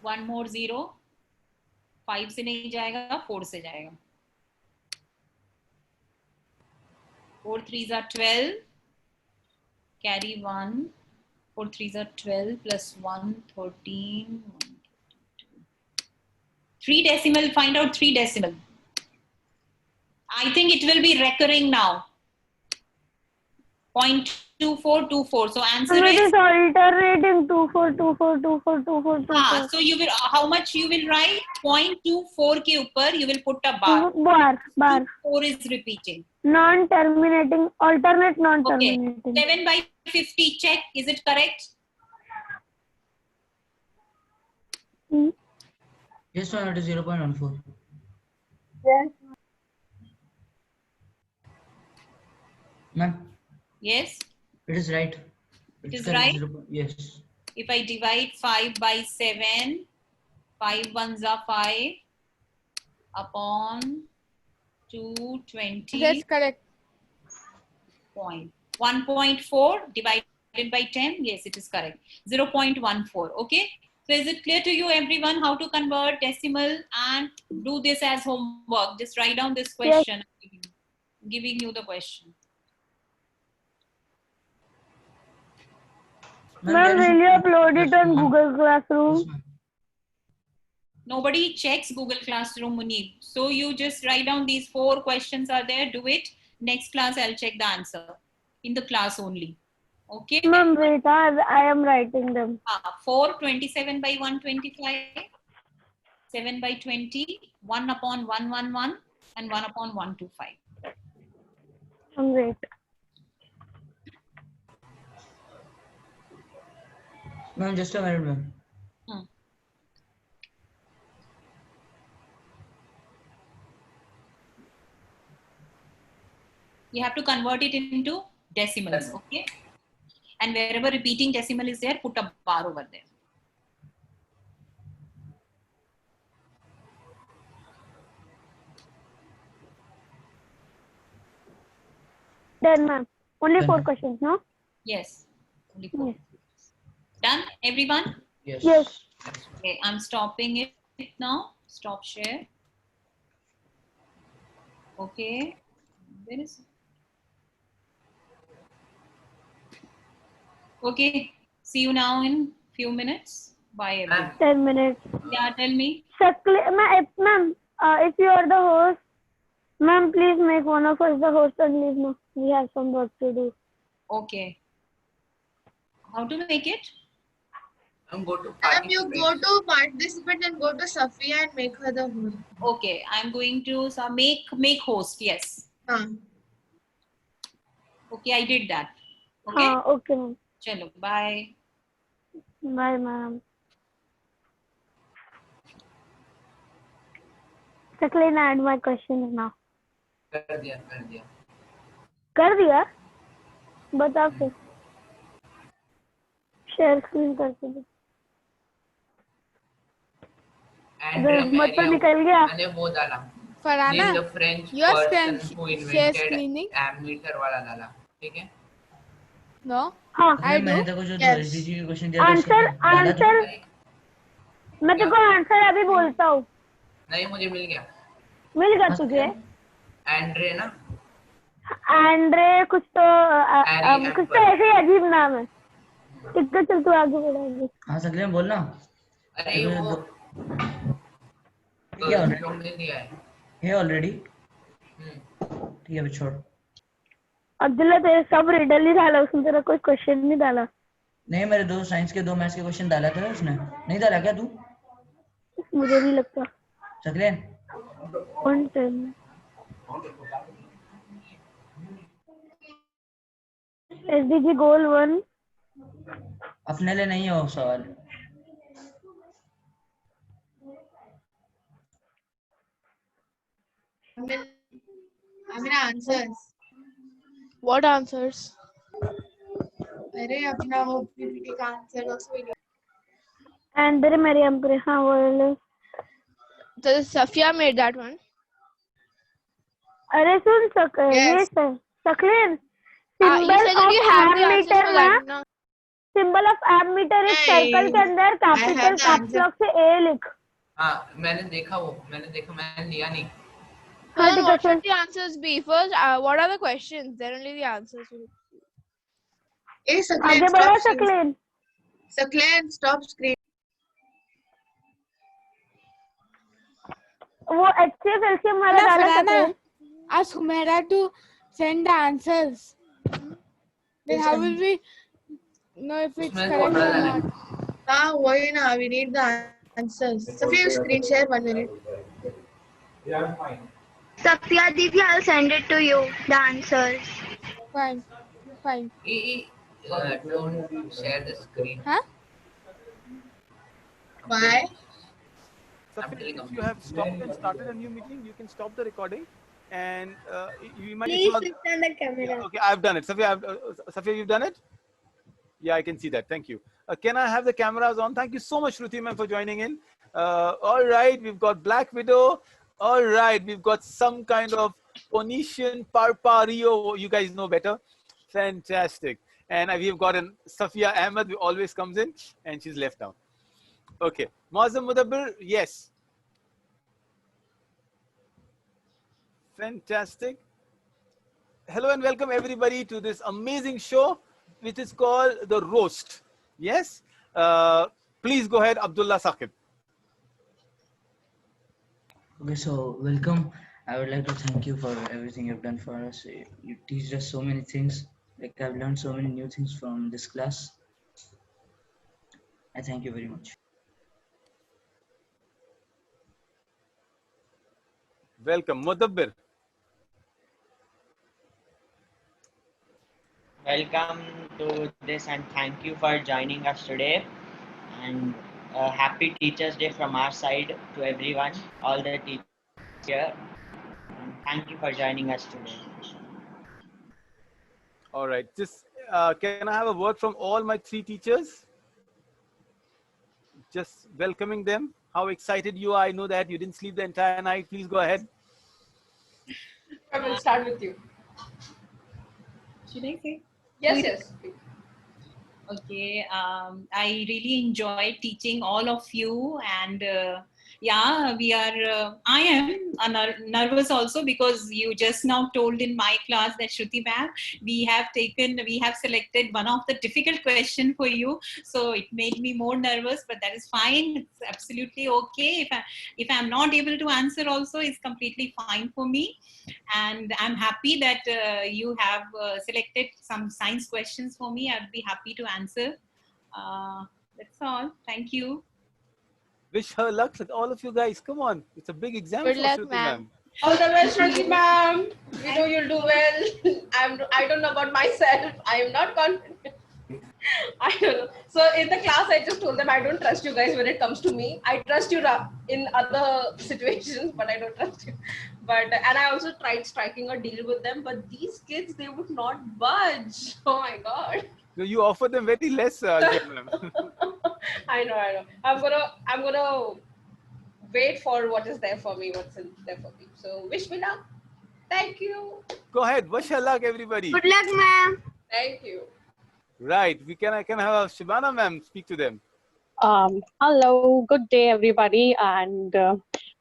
One more 0. 5 से नहीं जाएगा, 4 से जाएगा. 4 3s are 12. Carry 1. 4 3s are 12 plus 1 13. 3 decimal. Find out 3 decimal. I think it will be recurring now. 0.2424. So answer It is. is alternating 24, 24, 24, 24, 24. So you will, how much you will write? 0.24 के ऊपर you will put a bar. Bar. 4 is repeating. Non-terminating, alternate Okay. non-terminating. 7 by 50. Check. Is it correct? Yes, ma'am, it is 0.14. Yes. Ma'am, Yes. it is right. It is correct, right? 0. Yes. If I divide 5 by 7, 5 ones are 5 upon 220. That's correct. 1.4 divided by 10. Yes, it is correct. 0.14. Okay. So is it clear to you, everyone, how to convert decimal and do this as homework? Just write down this question. Giving you the question. Ma'am, will you upload it on Google Classroom? Yes, ma'am. Nobody checks Google Classroom, Munib. So you just write down these 4 questions are there. Do it. Next class, I'll check the answer in the class only. Okay. Ma'am, wait, I am writing them. 4 27 by 125, 7 by 20, 1 upon 111, and 1 upon 125. Wait. Ma'am, just a minute, ma'am. You have to convert it into decimals, okay? And wherever repeating decimal is there, put a bar over there. Done, ma'am. Only Done, 4 ma'am. questions, no? Yes. Only 4. Done, everyone? Yes. Yes. Okay, I'm stopping it now. Stop share. Okay. Where is it? Okay. See you now in few minutes. Bye, everyone. 10 minutes. Yeah, tell me. Ma'am, if you are the host, ma'am, please make one of us the host and leave now. We have some work to do. Okay. How to make it? Go to Ma'am, you participate. go to participant and go to Safiya and make her the host. Okay, I'm going to make host. Yes. Okay, I did that. Okay. Okay, ma'am. Chalo, bye. Bye, ma'am. Jacqueline, add my questions now. कर दिया. कर दिया? बता फिर. Share screen करके दे. मत तो निकल गया. मैंने वो डाला. Farhana, The French your person screen who share invented screening? ammeter वाला डाला. ठीक है? No? हाँ. I मैंने do. तेरे को जो Yes. जी का क्वेश्चन दिया था उसके आंसर बाद डाला था? मैं तेरे को आंसर अभी बोलता हूँ. नहीं मुझे मिल गया. मिल गया तुझे? एंड्रे ना? एंड्रे कुछ तो Harry कुछ तो Apple. ऐसे ही अजीब नाम है. ठीक है, चल तू आगे बढ़ाएंगे. हाँ सकले में बोलना. अरे वो क्या हो रहा है? लोग ने दिया है. है ऑलरेडी. ठीक है, अभी छोड़. अब्दुल्ला तेरे सब रिडल ही डाला, उसने तेरा कोई क्वेश्चन नहीं डाला. नहीं, मेरे 2 साइंस के 2 मैथ्स के क्वेश्चन डाला था उसने. नहीं डाला क्या तू? मुझे नहीं लगता. सकले 110. SDG goal 1. अपने लिए नहीं हो सवाल. I mean answers. What answers? अरे अपना वो PPT का answer also And there Mariam हाँ So Safia made that one. अरे सुन Yes. ये Sakleen. You Symbol said that of you have the answers ammeter for ना. that. No. Symbol of ammeter is circle के अंदर capital have the caps answer. lock से A लिख. हाँ मैंने देखा मैंने लिया नहीं. हाँ Then ठीक है what चल. should the answers be? First, what are the questions? Then only the answers will. Hey, आगे बढ़ा Sakleen. Sakleen, stop screen. वो HCF LCM वाला डाला Sakleen. Ask Humaira to send the answers. Then how will we know if it's उसमें correct पढ़ा or जाने. not? हाँ वही ना. We need the answers. Safi, screen share 1 minute. Safia Didi, I'll send it to you, the answers. Fine. Fine. Don't share the screen. Huh? Why? Safia, if you have stopped and started a new meeting, you can stop the recording, and you might. Please switch on the camera. Okay, I've done it. Safia, Safia, you've done it. Yeah, I can see that. Thank you. Can I have the cameras on? Thank you so much, Shruti ma'am, for joining in. All right, we've got Black Widow. All right, we've got some kind of Phoenician Parpario. You guys know better. Fantastic. And we've got an Safia Ahmed, who always comes in, and she's left out. Okay. Muazzam Mudabbir, yes. Fantastic. Hello and welcome everybody to this amazing show, which is called The Roast. Yes. Please go ahead, Abdullah Saqib. Okay, so welcome. I would like to thank you for everything you've done for us. You teach us so many things. Like I've learned so many new things from this class. I thank you very much. Welcome, Mudabbir. Welcome to this and thank you for joining us today. And happy Teachers Day from our side to everyone, all the teachers here. And thank you for joining us today. All right. Just can I have a word from all my 3 teachers? Just welcoming them. How excited you are. I know that you didn't sleep the entire night. Please go ahead. I will start with you. Should I say? Yes, yes. Okay, I really enjoyed teaching all of you, and yeah, we are. I am nervous also because you just now told in my class that Shruti ma'am, we have selected one of the difficult question for you, so it made me more nervous. But that is fine. It's absolutely okay. If I'm not able to answer, also is completely fine for me. And I'm happy that you have selected some science questions for me. I'd be happy to answer. That's all. Thank you. Wish her luck with all of you guys. Come on. It's a big exam Good for luck, Shruti ma'am. All the best, Shruti ma'am. We know you'll do well. I don't know about myself. I am not confident. I don't know. So in the class, I just told them I don't trust you guys when it comes to me. I trust you in other situations, but I don't trust you. And I also tried striking a deal with them, but these kids, they would not budge. Oh my God. You offer them very less, ma'am. I know. I'm gonna wait for what is there for me, what's in there for me. So wish me luck. Thank you. Go ahead. Wish her luck, everybody. Good luck, ma'am. Thank you. Right. I can have Shibana ma'am speak to them. Hello, good day, everybody. And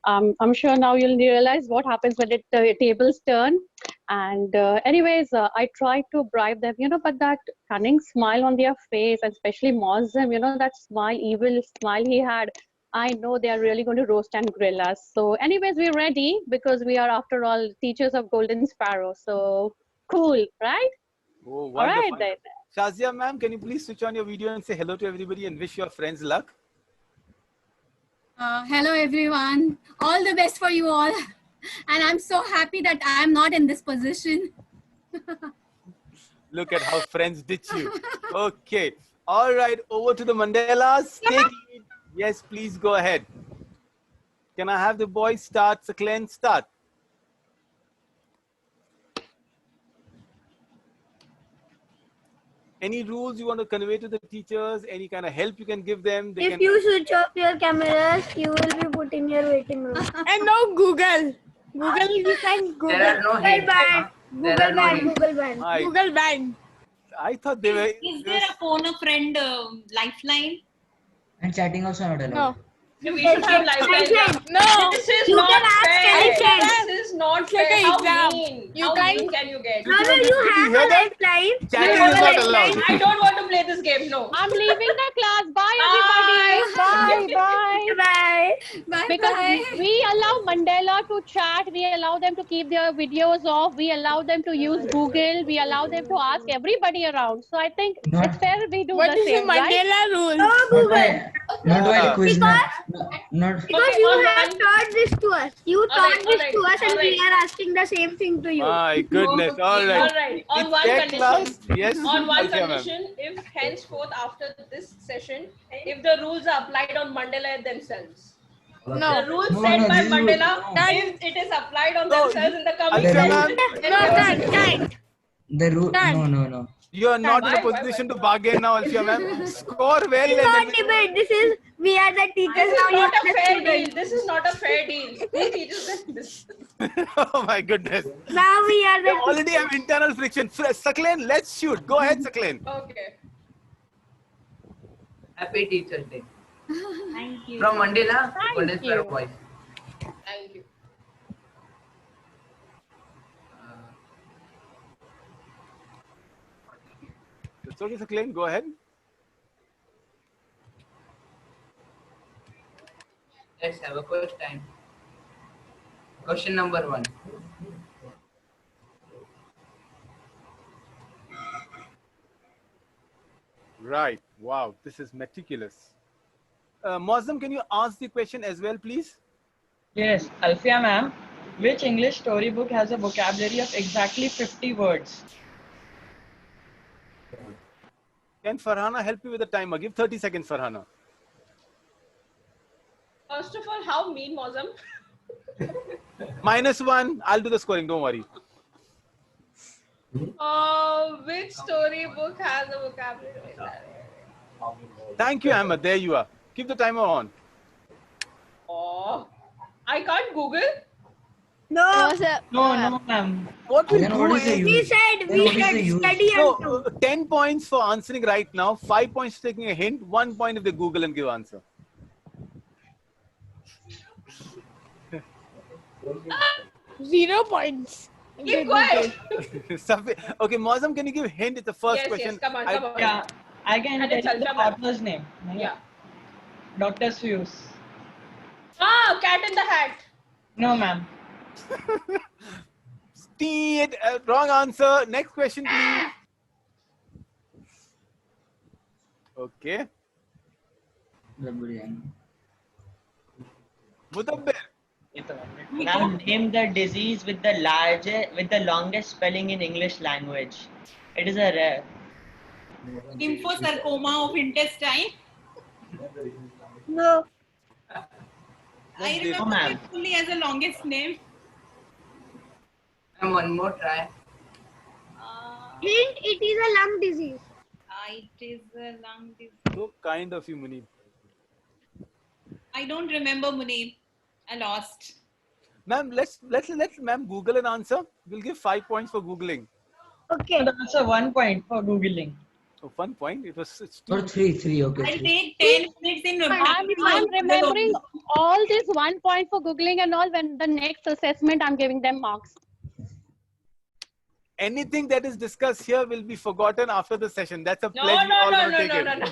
I'm sure now you'll realize what happens when the tables turn. And anyways, I tried to bribe them, but that cunning smile on their face, and especially Mozam, that smile, evil smile he had, I know they are really going to roast and grill us. So anyways, we're ready because we are, after all, teachers of Golden Sparrow. So cool, right? Oh, wonderful. All right, then. Shazia ma'am, can you please switch on your video and say hello to everybody and wish your friends luck? Hello everyone. All the best for you all. And I'm so happy that I am not in this position. Look at how friends ditch you. Okay. All right. Over to the Mandelas. Take lead. Yes, please go ahead. Can I have the boys start? Saklen, start. Any rules you want to convey to the teachers? Any kind of help you can give them? They If can... you switch off your cameras, you will be put in your waiting room. And no Google. Google, you can Google. There are no Google hints. ban. There Google are no ban. hints. Google ban. Google ban. I thought they were... Is there a phone a friend lifeline? And chatting also not allowed. No. We should have lifeline. No. This is You not can ask fair. any friend. This is not It's like fair. an How exam. mean? You How can't- mean can you get? No, you have hear a that? lifeline. Chatting You have is a not lifeline. allowed. I don't want to play this game. No. I'm leaving the class. Bye, everybody. Bye, bye. Bye. Bye Because bye. we allow Mandela to chat, we allow them to keep their videos off, we allow them to use Google, we allow them to ask everybody around. So I think Not- it's fair we do What the is the same, right? Mandela rule? No Not Google. while, not while quiz. Not. Because you have taught this to us. You taught this alright, to us and we alright. are asking the same thing to you. My goodness. All All right. right. On It's one their condition. class. Yes. On one Alfia, ma'am. condition, if henceforth after this session, if the rules are applied on Mandela themselves. No. The rules No, set no, by this is Mandela, no. if it is applied on No, themselves in the coming Alfia, The ma'am. then No, they will- can't. The rule. Done. No. You are not in a Why? position to bargain now, Alfia, ma'am. Score well. This is and not then- debate. This is we are the teachers This now. is You not are a the fair deal. students. This is not a fair deal. Who teaches them this? Oh my goodness. Now we are We the already have internal friction. Saklen, let's shoot. Go ahead, Saklen. Okay. Happy Teacher's Day. Thank you. From Mandela, Thank Goddess you. Voice. Thank you. It's okay, Saklen. Go ahead. Let's have a first time. Question number 1. Right. Wow. This is meticulous. Mozam, can you ask the question as well, please? Yes, Alfia ma'am, which English storybook has a vocabulary of exactly 50 words? Can Farhana help you with the timer? Give 30 seconds, Farhana. First of all, how mean Mozam? -1. I'll do the scoring. Don't worry. Which storybook has a vocabulary? Thank you, Ahmed. There you are. Keep the timer on. Oh, I can't Google. no. No, ma'am. What we'll Then do what is the is... We use? said Then we what is the should use? study and do. So, 10 points for answering right now, 5 points for taking a hint, 1 point if they Google and give answer. 0 points. Keep quiet. Okay, Mozam, can you give hint? It's the first Yes, question. yes, come on, I- come on. Yeah, I can And tell it's you the Alfia ma'am. author's name. Yeah. Dr. Seuss. Cat in the Hat. No, ma'am. Steed, wrong answer. Next question, please. Okay. Mudabbir. Now name the disease with the longest spelling in English language. It is a rare. Lymphosarcoma of intestine. No. I remember ma'am. it only as the longest name. And one more try. Hint, it is a lung disease. It is a lung disease. So kind of you, Munib. I don't remember Munib. I lost. Ma'am, let's ma'am Google an answer. We'll give 5 points for Googling. Okay. That's a 1 point for Googling. Oh, 1 point. It's Or 3. Okay. I'll 3. take 10 minutes in I'm remembering all this 1 point for Googling and all. When the next assessment, I'm giving them marks. Anything that is discussed here will be forgotten after the session. That's a No, pledge. no, we all no, gonna no, take no, it. no, no.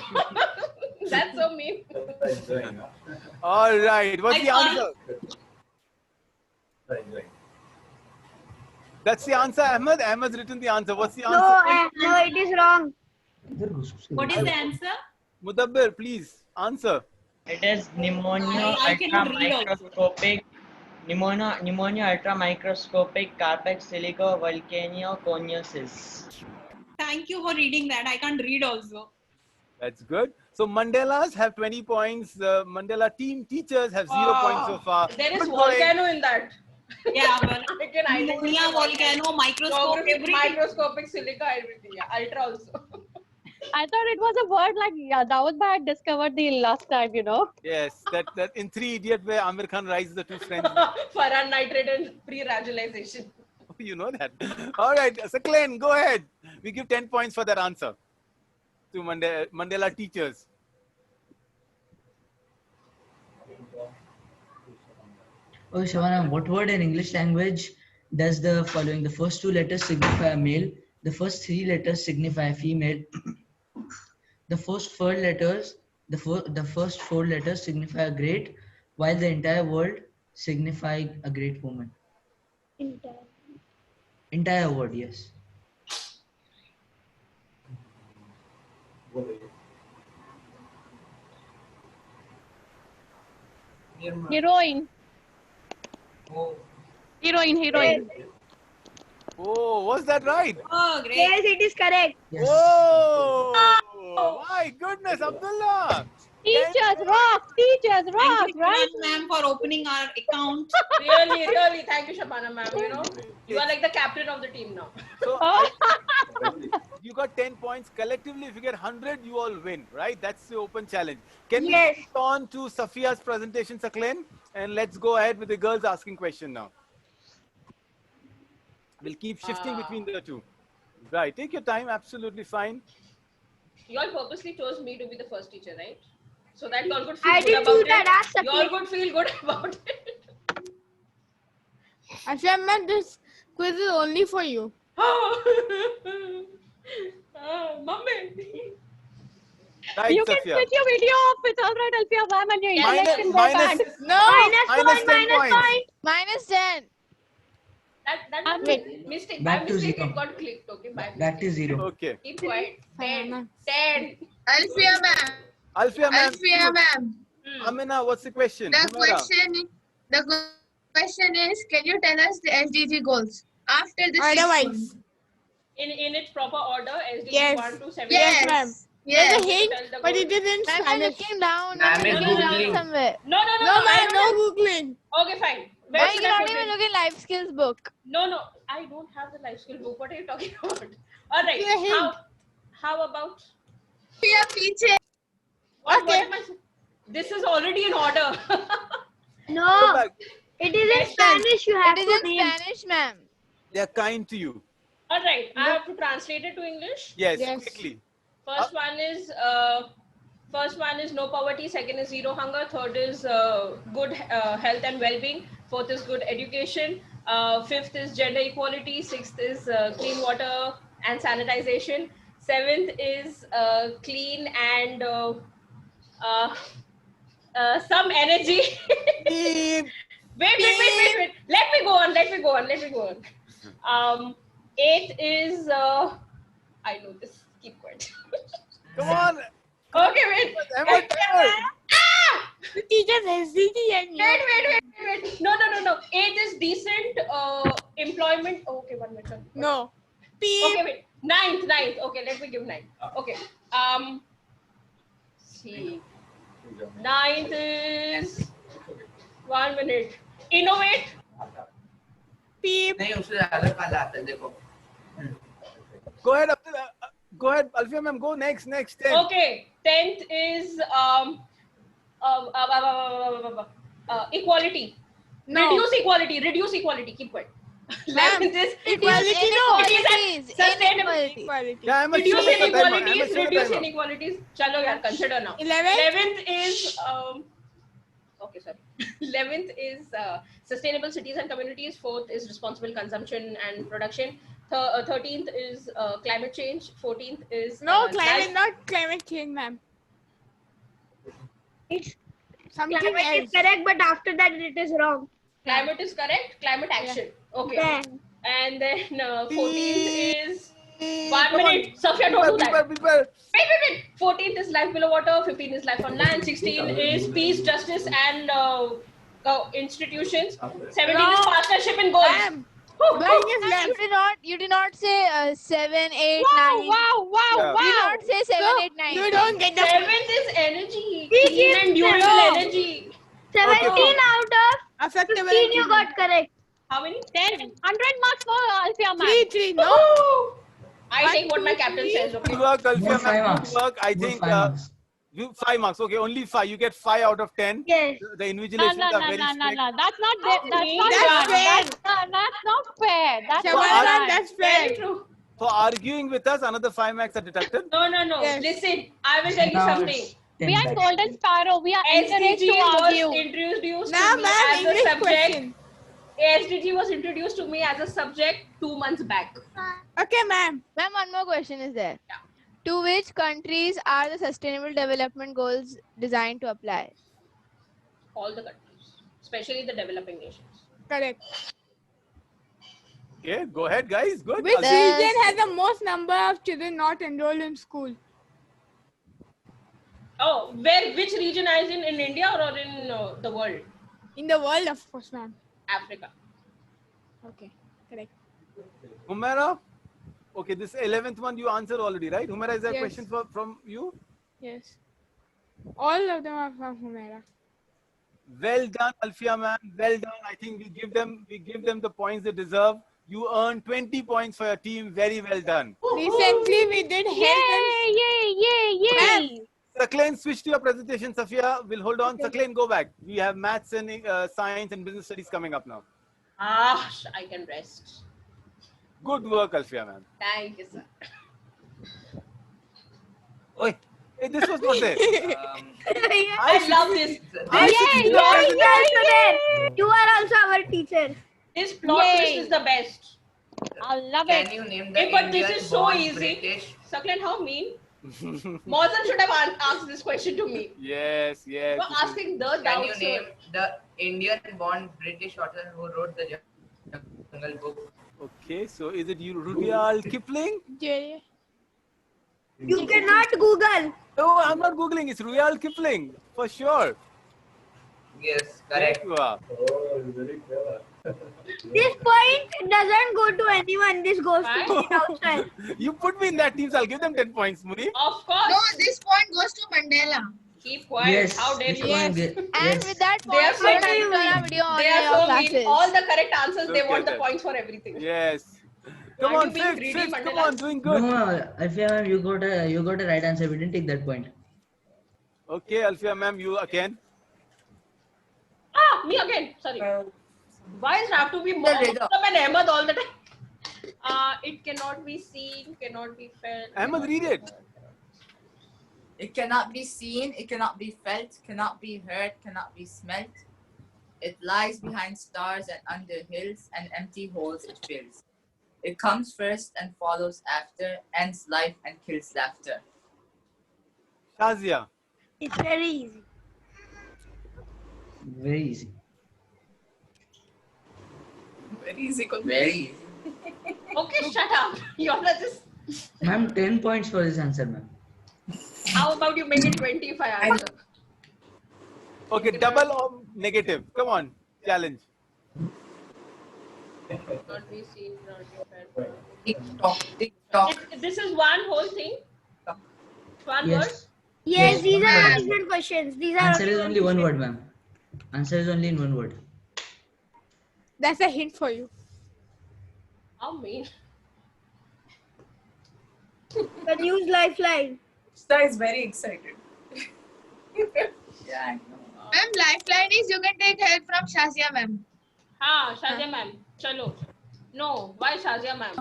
That's so mean. All right. What's the answer? That's the answer, Ahmed. Ahmed's written the answer. What's the No, answer? no, it is wrong. What is the answer? Mudabbir, please answer. It is pneumonia I cannot read also. ultramicroscopic. Pneumonia ultramicroscopic Carpex silico volcanoconiosis. Thank you for reading that. I can't read also. That's good. So Mandelas have 20 points. The Mandela team teachers have 0 points so far. There is Good going. volcano in that. Yeah, well, I can identify pneumonia, volcano, microscope, geography, everything. microscopic silica, everything. Yeah, ultra also. I thought it was a word like Dawood Bhai had discovered the last time, you know. Yes, that in Three Idiots where Amir Khan rises the two friends. Furan nitrate and pre-radialization. You know that. All right, Sakleen, go ahead. We give 10 points for that answer to Mandela teachers. Oh, Shavana, what word in English language does the following? The first two letters signify a male. The first three letters signify a female. The first four letters signify a great, while the entire word signify a great woman. Entire word, yes. Heroine. Heroine. Oh, was that right? Oh, great. Yes, it is correct. Yes. Oh, my goodness, Abdullah. Teachers rock, teachers rock, Thank you, right? ma'am, for opening our account. Really, thank you, Shabana ma'am. You know, you are like the captain of the team now. So you got 10 points. Collectively, if you get 100, you all win, right? That's the open challenge. Can we Yes. move on to Safia's presentation, Sakleen? And let's go ahead with the girls asking question now. We'll keep shifting between the two. Right, take your time, absolutely fine. You all purposely chose me to be the first teacher, right? So that you all could feel I good didn't about do that. it. Ask You all Sakleen. could feel good about it. Ashram, man, this quiz is only for you. Mummy. Right, You can Safia. switch your video off. It's all right, Alfia ma'am, and your intellect can go minus- back. No. Minus 10 points. Minus 10. That I'm was wait. mistake. Back By to mistake, zero. it got clicked. Okay, by Back to mistake. zero. Okay. Keep quiet. 10. ma'am. 10. Alfia ma'am. Alfia ma'am. Alfia ma'am. Amina, what's the question? The Humaira. question is, can you tell us the SDG goals after the Otherwise. In its proper order, SDG Yes. 1 to 7. Yes, ma'am. Yes. There's a hint, Tell the but goal. it is in Ma'am, you're Spanish. looking down. Ma'am You're is looking down Googling. somewhere. No, No, I ma'am, no don't- Googling. Okay, fine. Where Why should you I not put even it? looking life skills book? No, I don't have the life skill book. What are you talking about? All right. Give a hint. How about Alfia Piche. what am I? This is already in order. Go No, back. it is in Spanish. You have It to is in name. Spanish, ma'am. They're kind to you. All right. I have to translate it to English. Yes, Yes. quickly. First one is no poverty. Second is zero hunger. Third is good health and well-being. Fourth is good education. Fifth is gender equality. Sixth is clean water and sanitization. Seventh is clean and some energy. Wait. Let me go on. Eighth is I know this. Keep quiet. Come on. Okay, wait. The teacher's SDG and you. Wait. No. Eighth is decent employment. Okay, 1 minute. No. Okay, wait. Ninth. Okay, let me give ninth. Okay. See. Ninth is 1 minute. Innovate. Peep. नहीं उससे ज़्यादा काला आता है देखो. Go ahead, Abdullah. Go ahead, Alfia ma'am. Go next. 10. Okay. 10th is equality. No. Reduce equality. Keep quiet. 11th is Equality, no. Inequalities. sustainability. Equality. Yeah, I'm Reduce sure inequalities. Reduce Chalo yaar, consider now. 11th is okay, sorry. 11th is sustainable cities and communities. 4th is responsible consumption and production. 13th is climate change. 14th is No, not climate change, ma'am. It's Something climate else. is correct, but after that it is wrong. Climate is correct. Climate action. Okay. Yeah. And then 14th is 1 minute. Sophia, don't do that. People. Wait. 14th is life below water. 15 is life on land. 16 is peace, justice, and institutions. 17 is partnership and goals. You did not say 7, 8, 9. Wow. You did not say 7, 8, 9. You don't get the 7th is energy. Clean and durable energy. 17 out of 15 you got correct. How many? 10. 100 marks for Alfia ma'am. 3, no. I take what my captain says. Good Okay. work, Alfia. 5 ma'am. marks. Good work. I Good think 5 marks. you 5 marks. Okay, only 5. You get 5 out of 10. Yes. The No, invigilations no, are no, very no, no, strict. no. That's not fair. That's not fair. That's not Shamaran, fair. that's fair. Very true. For arguing with us, another 5 marks are deducted. No. Yes. Listen, I will tell you Now something. it's 10 We are back. golden sparrow. We are encouraged SDG to was argue. introduced Now, to me ma'am, as a English subject. question. SDG was introduced to me as a subject 2 months back. Okay, ma'am. Ma'am, one more question is there. To which countries are the Sustainable Development Goals designed to apply? All the countries, especially the developing nations. Correct. Okay, go ahead, guys. Good. Which Alfia. region has the most number of children not enrolled in school? Oh, which region is in India or in the world? In the world, of course, ma'am. Africa. Okay, correct. Humaira? Okay, this 11th one you answered already, right? Humaira, is there a Yes. question from you? Yes. All of them are from Humaira. Well done, Alfia man. Well done. I think we give them the points they deserve. You earned 20 points for your team. Very well done. Recently, we did Yay. Saklain, switch to your presentation. Safia will hold on. Saklain, go back. We have maths and science and business studies coming up now. I can rest. Good work, Alfia man. Thank you, sir. Oi, hey, this was not there. I love this. You are also our teacher. This plot Yay. twist is the best. I love Can it. you name the Hey, but this Indian is so born easy. British? Saklan, how mean? Mozart should have asked this question to me. Yes. You're this is- asking the Can you doubts. name the Indian born British author who wrote the Jungle Book? Okay, so is it you, Rudyard Kipling? Yeah. You cannot Google. No, I'm not Googling. It's Rudyard Kipling, for sure. Yes, correct. There you are. This point doesn't go to anyone. This goes to the outside. You put me in that team, so I'll give them 10 points, Muni. Of course. No, this point goes to Mandela. Keep quiet. Yes. How dare this you? one ge- And yes. with that They are point, so we are mean. done our video on They your are so mean. classes. All the correct answers, they Look want at the that. points for everything. Yes. Come Are on, you being fifth, greedy, fifth. Come Mandela? on, doing good. No, Alfia ma'am, you got a right answer. We didn't take that point. Okay, Alfia ma'am, you again. Me again. Sorry. Why does it have to be Mohammed and Ahmed all the time? It cannot be seen, cannot be felt. Ahmed, read it. It cannot be seen, it cannot be felt, cannot be heard, cannot be smelt. It lies behind stars and under hills, and empty holes it fills. It comes first and follows after, ends life and kills laughter. Shazia. It's very easy. Very easy. Very easy. Very easy. Okay, shut up. You're not just. Ma'am, 10 points for this answer, ma'am. How about you make it 20 if I answer? Okay, double or negative. Come on, challenge. Not be seen, not be felt. Tick-tock. This is one whole thing? One word? Yes. Yes, Yes, these one are word. answered questions. These are Answer is only one word, ma'am. Answer is only in one word. That's a hint for you. How mean? the news lifeline. Shita is very excited. Yeah, I know. Ma'am, lifeline is you can take help from Shazia ma'am. Ha, Shazia ma'am. Chalo. No, why Shazia ma'am?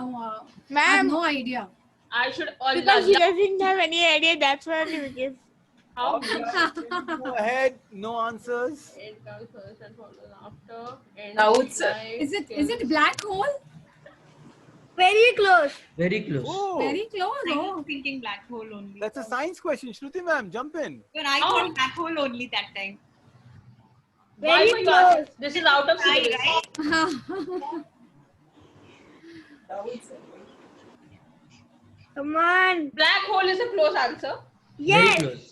Ma'am, No idea. I should because she doesn't have any idea, that's why we give. How? Go ahead. No answers. It comes first and follows after. Now it's Is it black hole? Very close. Very close. Oh, Very close. I Oh. was thinking black hole only. that's a science question. Shruti ma'am, jump in. When I thought black hole only that time. Why Very were you close. asking? This is out of syllabus. Right? Come on. Black hole is a close answer. Very Yes. close.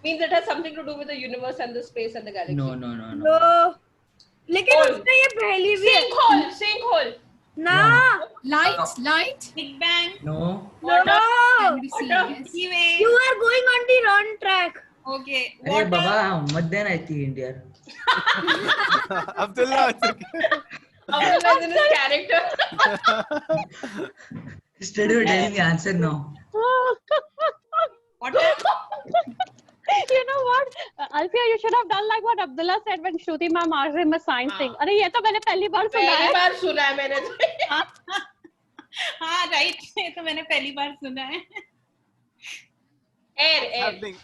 Means it has something to do with the universe and the space and the galaxy. No, no, no, no. No. लेकिन Hole. उसमें ये पहली भी है. Sinkhole. Sinkhole. ना. Light. Big Bang. No. No. Anyway. You are going on the wrong track. Okay. अरे बाबा मत देना इतनी India. Abdullah. it's okay. Abdullah is in his character. Instead of telling the answer now. What? You know what? Alfia, you should have done like what Abdullah said when Shruti ma'am asked him a science thing. अरे ये तो मैंने पहली बार सुना है. पहली बार सुना है मैंने. हाँ right. ये तो मैंने पहली बार सुना है. Air. Happening.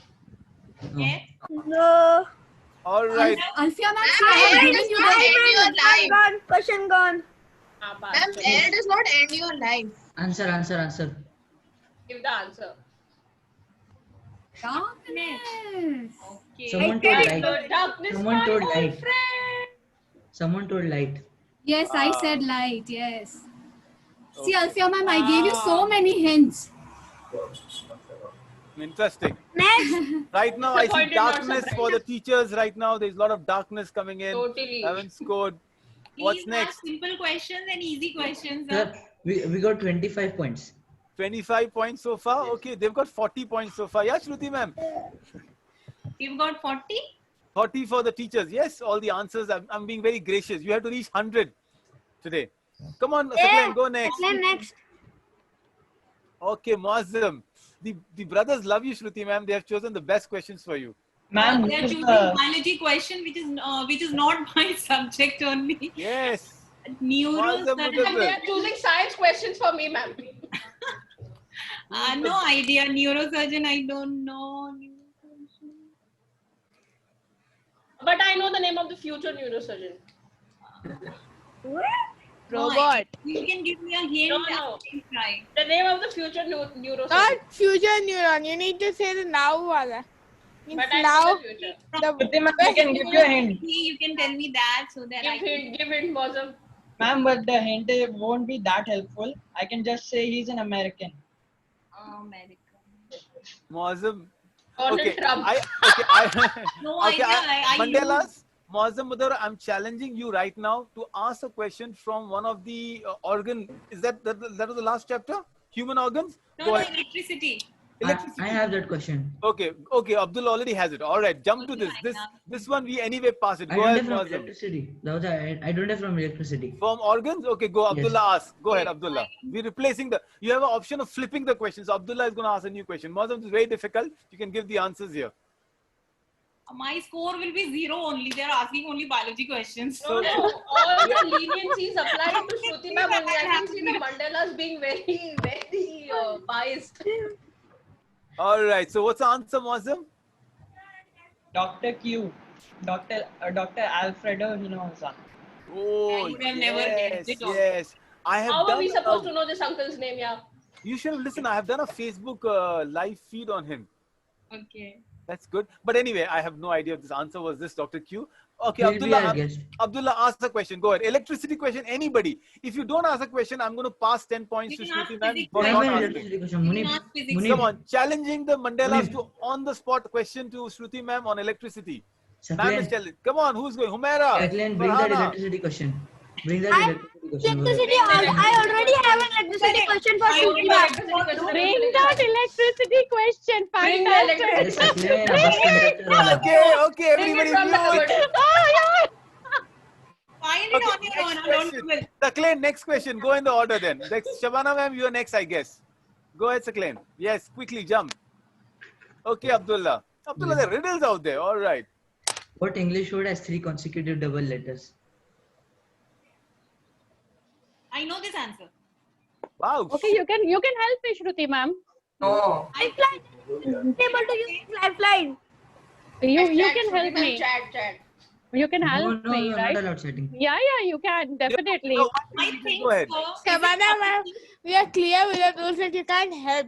Yes. No. All right. Alfia ma'am, she has given you the Gone. Question gone. Ma'am, air does not end your life. Answer. Give the answer. darkness. Okay. Someone told light. Darkness, Someone told my old light. friend. Someone told light. Yes, I said light. Yes. See, Alfia ma'am, I gave you so many hints. Interesting. Next. Right now, I see Disappointed, not darkness surprised. for the teachers. Right now, there's a lot of darkness coming in. Totally. Haven't scored. What's Please ask next? simple questions and easy questions. Sir, we got 25 points. 25 points so far. Okay, they've got 40 points so far. Yeah, Shruti ma'am. You've got 40? 40 for the teachers. Yes, all the answers. I'm being very gracious. You have to reach 100 today. Come on, Saklan, go next. Next. Okay, Muazzam. The brothers love you, Shruti ma'am. They have chosen the best questions for you. Ma'am, They are this is choosing the- biology question, which is not my subject only. Yes. Neuro. Muazzam And Mudassir. they are choosing science questions for me, ma'am. No idea. Neurosurgeon, I don't know. But I know the name of the future neurosurgeon. Robot. You can give me a hint. No. I can try. The name of the future neurosurgeon. Not future neuron. You need to say the now wala. Means But I now. know the future. The I can give you a hint. You can tell me that so that I can. Give it, Muazzam. Ma'am, but the hint won't be that helpful. I can just say he's an American. American. Muazzam. Donald Okay, Trump. No okay, idea. I Mandela's. Muazzam Mudar, I'm challenging you right now to ask a question from one of the organ. Is that was the last chapter? Human organs? Go ahead. Electricity. I have that question. Okay, Abdul already has it. All right, jump to this. This one we anyway pass it. I Go don't ahead, have from Muazzam. electricity. I don't have from electricity. From organs? Okay, go. Yes. Abdullah ask. Go ahead, Abdullah. We're replacing you have an option of flipping the questions. So Abdullah is going to ask a new question. Muazzam is very difficult. You can give the answers here. My score will be 0 only. They are asking only biology questions. No. All the leniencies apply to Shruti ma'am only. I can see the Mandelas being very, very biased. All right. So what's the answer, Muazzam? Dr. Q. Dr. Alfredo Hinojosa. Oh, would have never guessed it. yes. I have How done are we supposed to know this uncle's name, yeah? You should have listened. I have done a Facebook live feed on him. Okay. That's good. But anyway, I have no idea if this answer was this, Dr. Q. Okay, Maybe I Abdullah. guessed. Abdullah, ask the question. Go ahead. Electricity question, anybody. If you don't ask a question, I'm going to pass 10 points to You can ask Shruti ma'am physics for I not have an asking. electricity question. Munib, Ask physics. Munib, Come on, challenging the Mandelas Munib. to on-the-spot question to Shruti ma'am on electricity. Ma'am Saklan, is telling. Come on, who's going? Humaira. Saklan, bring that Farhana. electricity question. Bring that electricity question. Electricity. I already have an electricity question for Shruti ma'am. Bring that electricity question. Bring the Fantastic. electricity. अरे Saklan, bus conductor वाला. Okay, Bring it everybody from the mute. cupboard. Oh, yeah. Find it on your own. I don't do it. Saklan, next question. Go in the order then. Next, Shabana ma'am, you're next, I guess. Go ahead, Saklan. Yes, quickly jump. Okay, Abdullah. Abdullah, there are riddles out there. All right. What English word has 3 consecutive double letters? I know this answer. Wow. Okay, you can help me, Shruti ma'am. No. Lifeline. Able to use lifeline. You Chat, can Shruti help ma'am, me. Chat. You can No, help no, me, you're right? not allowed chatting. Yeah, you can definitely. No, I think Go ahead. so. Savannah ma'am, we are clear with the rules that you can't help.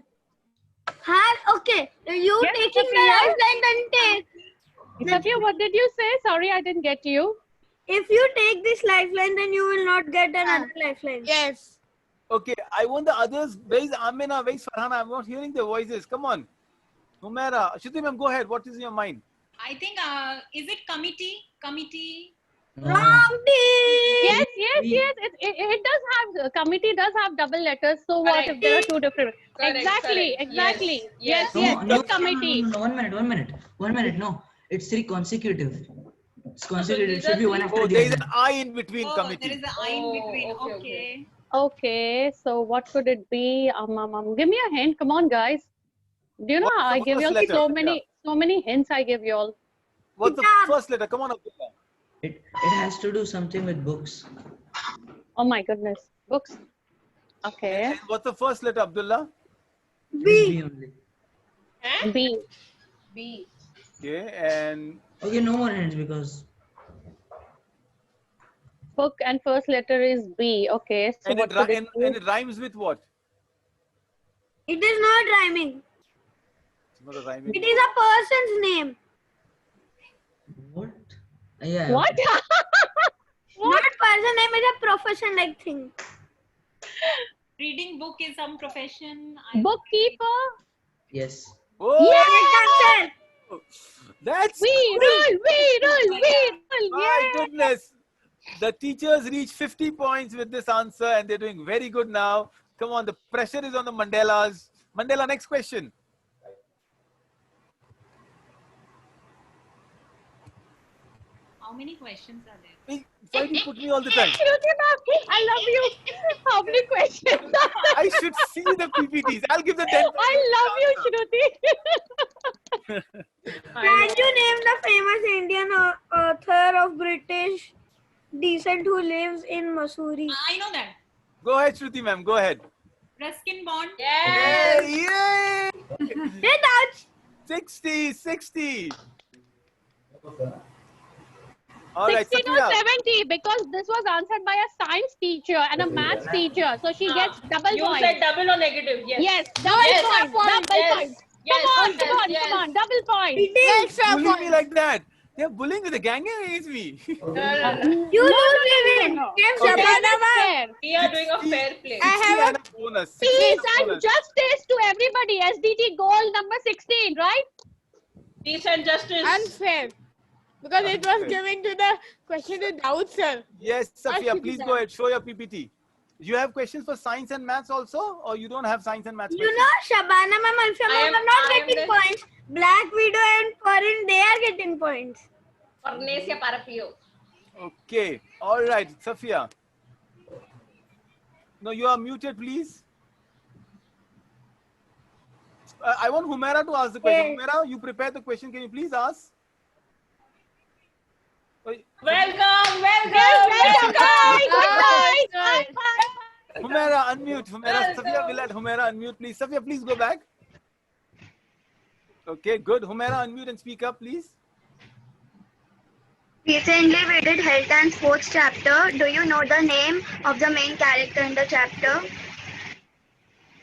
Okay. You Yes, taking the Sophia. lifeline, then take. Safiya, what did you say? Sorry, I didn't get you. If you take this lifeline, then you will not get another lifeline. Yes. Okay, I want the others. Where is Amina? Where is Farhana? I'm not hearing their voices. Come on. Humaira. Shruti ma'am, go ahead. What is in your mind? I think, is it committee? Committee? Wrong team. Yes. It does have, committee does have double letters. So what if there are two different? Correct, Exactly. correct. Exactly. Yes, Yes. No, It's committee. no, 1 minute. 1 minute. No, it's 3 consecutive. It's consecutive. It these should are be one three- after Oh, the there is other. an I in between Oh, committee. there is an I in Oh, between. okay, Okay. Okay. So what could it be? Give me a hint. Come on, guys. Do you know What's how the I give you first all letter? so many hints I give you all. What's the first letter? Come on, Abdullah. It has to do something with books. Oh my goodness. Books. Okay. And what's the first letter, Abdullah? B only. B. B. Okay, and Okay, no more hints because Book and first letter is B. Okay. So and what it, could ri- it and, be? and it rhymes with what? It is not rhyming. It's not a rhyming. It is a person's name. what? Yeah. What? Not person name, is a profession like thing. Reading book is some profession. Bookkeeper. Yes. Oh, Correct answer. that's We rule. my Yeah. goodness. The teachers reach 50 points with this answer, and they're doing very good now. Come on, the pressure is on the Mandelas. Mandela, next question. How many questions are there? Hey, why do you put me all the time? Shruti ma'am, I love you. How many questions? I should see the PPTs. I'll give the 10. I love you, Shruti. Can you name the famous Indian author of British descent who lives in Missouri? I know that. Go ahead, Shruti ma'am. Go ahead. Ruskin Bond. Yes. Yay! Hey, that's 60. All right, 16 or Safiya. 70 because this was answered by a science teacher and a maths teacher. So she gets double You points. said double or negative? Yes. Yes, double Yes, points. Double yes. points. Yes, Come on, double points. Bullying me like that. They're bullying with a gang against me. you No, lose, we win. Okay. Fair. We are doing a fair play. I have a bonus. Peace and justice to everybody. SDG goal number 16, right? Peace and justice. Unfair. Because it was given to the question without sir. Yes, Why Safiya, should please we go ahead. Show your PPT. You have questions for science and maths also, or you don't have science and maths? You know, Shabana ma'am, Alfia ma'am are not getting points. Black Widow and Corin, they are getting points. Ornesia Parapio. Okay. All right, Safiya. No, you are muted, please. I want Humaira to ask the question. Yes. Humaira, you prepare the question. Can you please ask? Welcome. Humaira, unmute. Humaira, Safiya will let Humaira unmute, please. Safiya, please go back. Okay, good. Humaira, unmute and speak up, please. Recently, we did health and sports chapter. Do you know the name of the main character in the chapter?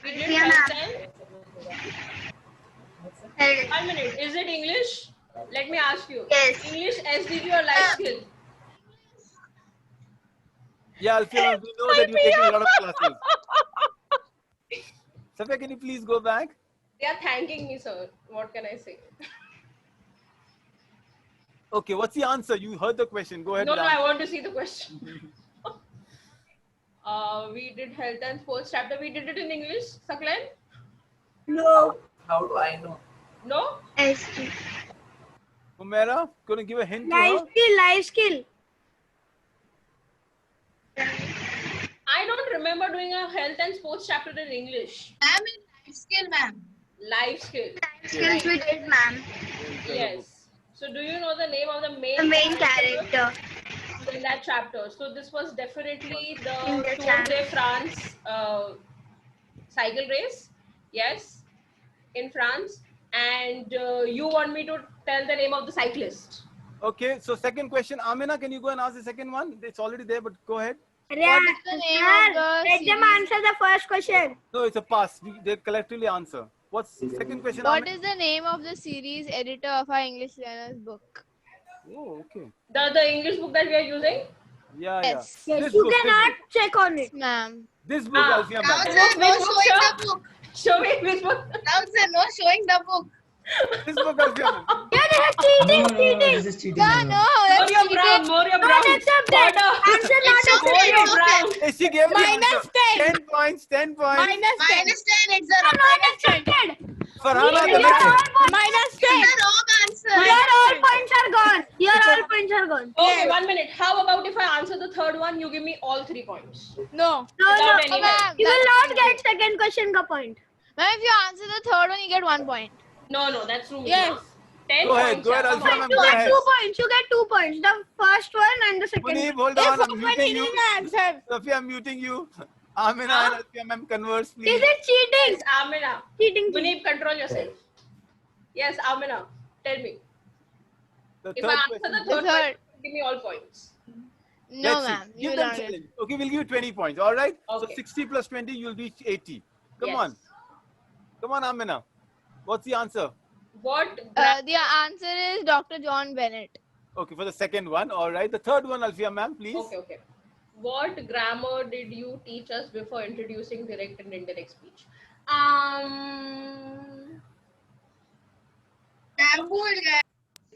Yeah, Health. 1 minute. Is it English? Let me ask you. Yes. English, SDG or life skill? Yeah, Alfia, we know that you're taking a lot of classes. Safiya, can you please go back? They are thanking me, sir. What can I say? Okay, what's the answer? You heard the question. Go ahead. No, and I answer. want to see the question. We did health and sports chapter. We did it in English, Saklan? No. How do I know? No? Humaira, gonna give a hint to Life her? skill, life skill. I don't remember doing a health and sports chapter in English. Ma'am, life skill, ma'am. Life skill. Life skills we did, ma'am. Yes. So do you know the name of the The main character. in that chapter? So this was definitely In the the Tour chapter. de France cycle race. Yes, in France. And you want me to tell the name of the cyclist? Okay, so second question. Amina, can you go and ask the second one? It's already there, but go ahead. What is the name of the Let them series? answer the first question. No, it's a pass. They collectively answer. What's the second question? What Amina? is the name of the series editor of our English learners book? Oh, okay. The English book that we are using? Yeah, Yes. yeah. Yes, This you book, cannot check on it. Ma'am. This book, Alfia Now, ma'am. sir, no showing the book. Show me which book. Now, sir, no showing the book. This book, Alfia ma'am. Yeah, they are cheating, No, cheating. this is cheating. Yeah, madam. no, that's Moria Brown, cheating. Moria Not Brown. accepted. Answer not It's okay, accepted. Moria Brown. Hey, she gave the Minus answer. 10. 10 points, 10 points. Minus 10. It's the Not wrong accepted. Farhana, the Your next. all points. Minus 10. It's the wrong answer. Your all points are gone. Your all points are gone. Okay, 1 minute. How about if I answer the third one, you give me all 3 points? No. No, Without no. any help. Ma'am, You will that's not get second question ka point. Ma'am, if you answer the third one, you get 1 point. No, that's true. Yes. 10 Go ahead, points. go ahead, yeah, Alfia come on. ma'am. You Go get ahead. 2 points. You get 2 points. The first one and the second Muneeb, one. hold on. I'm When muting he you. didn't answer. Sophia, I'm muting you. Amina and Alfia ma'am, converse, Is please. it cheating? Yes, Amina. Cheating. Muneeb, control yourself. Yes, Amina. Tell me. The If third I answer question. the The third third. question, give me all points. No, Let's see. ma'am. You Give will them not get. challenge. Okay, we'll give you 20 points. All right. So Okay. 60 plus 20, you'll reach 80. Come Yes. on. Come on, Amina. What's the answer? What? The answer is Dr. John Bennett. Okay, for the second one. All right. The third one, Alfia ma'am, please. Okay. What grammar did you teach us before introducing direct and indirect speech?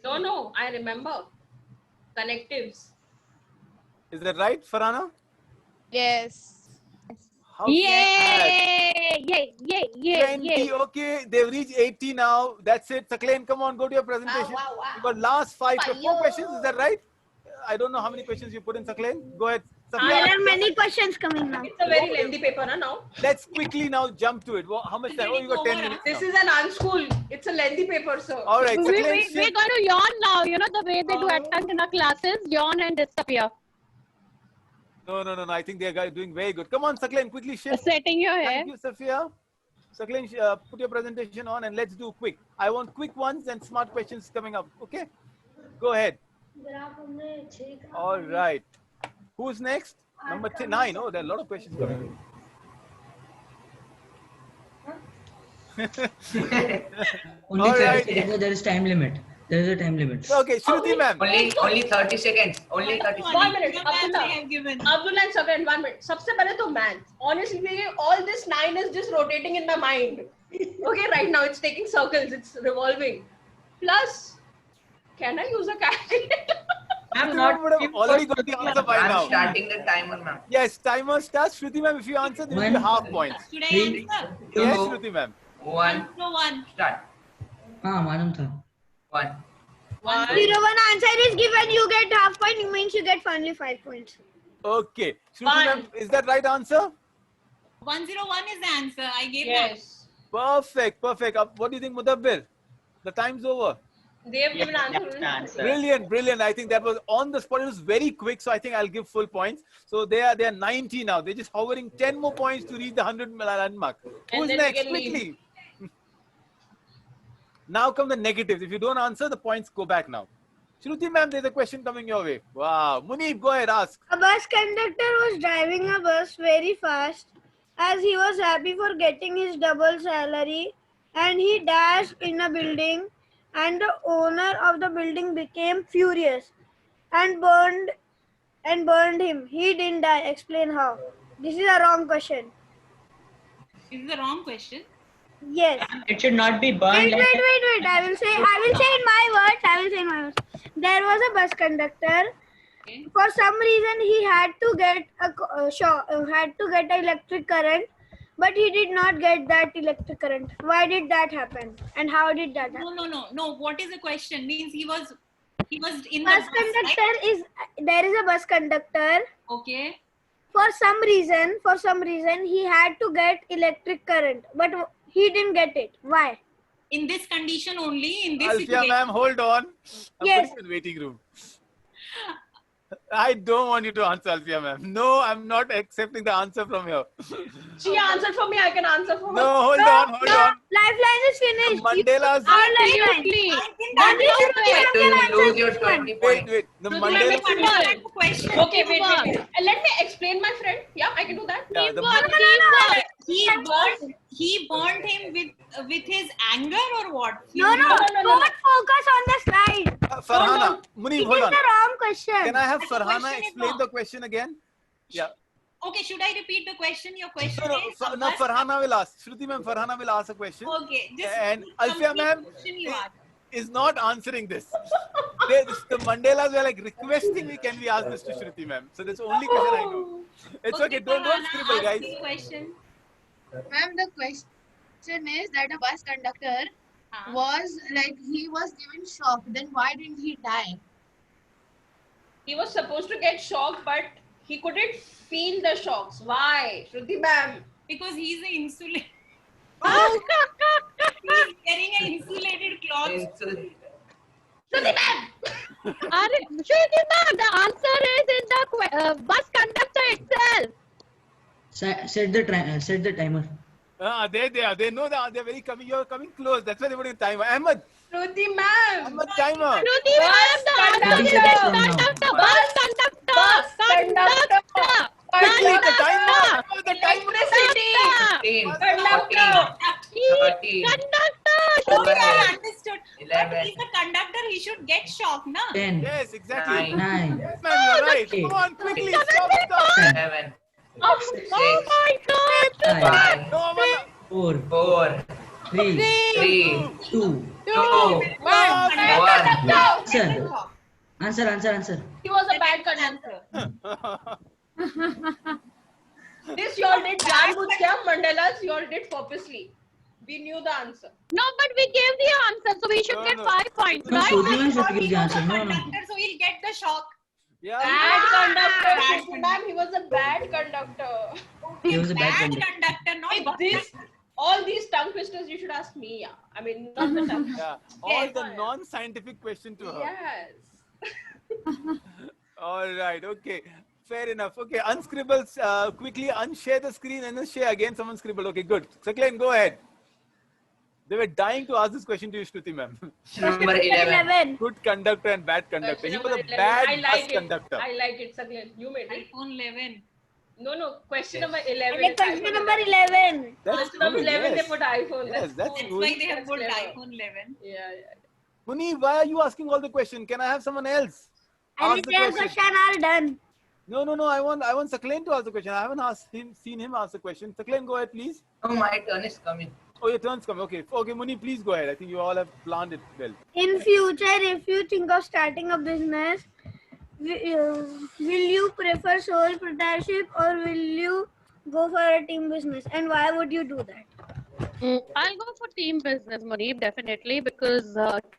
No, I remember. Connectives. Is that right, Farhana? Yes. How can I add? Yay. 20, okay, they've reached 80 now. That's it. Sakleen, come on, go to your presentation. Wow. You've got last 4 questions, is that right? I don't know how many questions you put in, Sakleen. Go ahead. There Safia, are many questions coming now. It's a very lengthy paper now. let's quickly now jump to it. How much time? Oh, you got 10 minutes This now. is an unschool. It's a lengthy paper, sir. All right, We're Sakleen, going to yawn now. You know the way they do at times in our classes, yawn and disappear. No. I think they're doing very good. Come on, Sakleen, quickly shift. Setting your hair. Thank you, Safia. Sakleen, put your presentation on and let's do quick. I want quick ones and smart questions coming up. Okay? Go ahead. All right. Who's next? Number 9. Oh, there are a lot of questions coming. Only All 30 right. seconds. There is time limit. There is a time limit. Okay, Shruti ma'am. Only 30 seconds. Only 30 seconds. 1 minute. Abdullah and Sakleen, 1 minute. Sabse pehle to math. Honestly, all this 9 is just rotating in my mind. Okay, right now it's taking circles. It's revolving. Plus, can I use a calculator? I'm Shruti ma'am would have already got the answer by I'm now. starting the timer, ma'am. Yes, timer starts. Shruti ma'am, if you answer, there will be half points. Should I answer? Yes, Shruti ma'am. 1. Start. मालूम था. 1. 01 answer is given, you get half point, it means you get only 5 points. Okay. Shruti ma'am, is that right answer? 101 is the answer. I gave Yes. Perfect. What do you think, Mudabbir? The time's over. They have given answer. Brilliant. I think that was on the spot. It was very quick, so I think I'll give full points. So they are 90 now. They're just hovering 10 more points to reach the 100 landmark. And Who's then we next? can leave. Quickly. Now come the negatives. If you don't answer, the points go back now. Shruti ma'am, there's a question coming your way. Wow. Muneeb, go ahead, ask. A bus conductor was driving a bus very fast as he was happy for getting his double salary, and he dashed in a building, and the owner of the building became furious and burned him. He didn't die. Explain how. This is a wrong question. This is the wrong question. Yes. It should not be burned. Wait. I will say in my words. There was a bus conductor. Okay. For some reason, he had to get electric current, but he did not get that electric current. Why did that happen? And how did that happen? No. What is the question? Means he was in Bus the bus, conductor right? there is a bus conductor. Okay. For some reason, he had to get electric current, but he didn't get it. Why? In this condition only, in this Alfia situation. ma'am, hold on. I'm Yes. putting you in waiting room. I don't want you to answer, Alfia ma'am. No, I'm not accepting the answer from here. She answered for me, I can answer for her. No, hold on. Lifeline is finished. Mandela's. Our lifeline. Only Shruti ma'am can answer Lose your this one. 20 points. Wait. The So Mandela. let me answer the question. Okay, wait. Let me explain my friend. Yeah, I can do that. Yeah, the He burned him with his anger or what? No. Don't focus on the slide. Farhana, Muneeb, It hold is on. the wrong question. Can I have The Farhana question is explain wrong. the question again? Yeah. Okay, should I repeat the question? Your question No, is no, Farhana will ask. Shruti ma'am, Farhana will ask a question. Okay, just And complete Alfia ma'am question you asked. is not answering this. The Mandelas were like requesting me, can we ask this to Shruti ma'am? So that's the only question I know. It's okay, don't Farhana, scribble, ask guys. the question. Ma'am, the question is that a bus conductor was like, he was given shock. Then why didn't he die? He was supposed to get shocked, but he couldn't feel the shocks. Why? Shruti ma'am. Because he's an insulated. Oh. He's wearing an insulated cloth. Shruti ma'am. Shruti ma'am, the answer is in the bus conductor itself. Set the timer. They are. They know that they're very coming. You're coming close. That's why they put in timer. Ahmed. Shruti ma'am. Ahmed, timer. Shruti ma'am, the answer is conductor. Bus conductor. Quickly, the timer. The timer. Conductor. Shruti ma'am understood. But he's a conductor. He should get shocked, na? 10. Yes, exactly. 9. Yes, ma'am, you're right. Okay. Come on, quickly. Stop. 7. Oh my God. 5. No, 4. 4. 3. 3. 2. 2. 1. Answer. He was a bad conductor. This you all did Janbudhyam Mandalas, you all did purposely. We knew the answer. No, but we gave the answer, so we should get 5 points, No, right? Shruti ma'am should give the answer. No. Conductor, so he'll get the shock. Yeah. Bad conductor. Shruti ma'am, he was a bad conductor. He was a bad conductor. Conductor, not All these tongue twisters you should ask me. Yeah. I mean, not the tongue. Yeah. All the non-scientific question to her. Yes. All right. Okay. Fair enough. Okay. Unscribble. Quickly unshare the screen and then share again. Someone scribbled. Okay. Good. Sakleen, go ahead. They were dying to ask this question to you, Shruti ma'am. Number 11. Good conductor and bad conductor. He was a 11. bad I bus like it. conductor. I like it, Saglen. You made it. iPhone 11. No. Question number 11. Okay, question number 11. That's Question number good, 11, yes. they put iPhone. Yes, that's That's good. why they have That's put clever. iPhone 11. Yeah. Muni, why are you asking all the question? Can I have someone else And ask the the question? question are done. No. I want Sakleen to ask the question. I haven't seen him ask the question. Sakleen, go ahead, please. Oh, my turn is coming. Oh, your turn's coming. Okay, Muni, please go ahead. I think you all have planned it well. In future, if you think of starting a business, will you prefer sole proprietorship or will you go for a team business? And why would you do that? I'll go for team business, Muneeb, definitely, because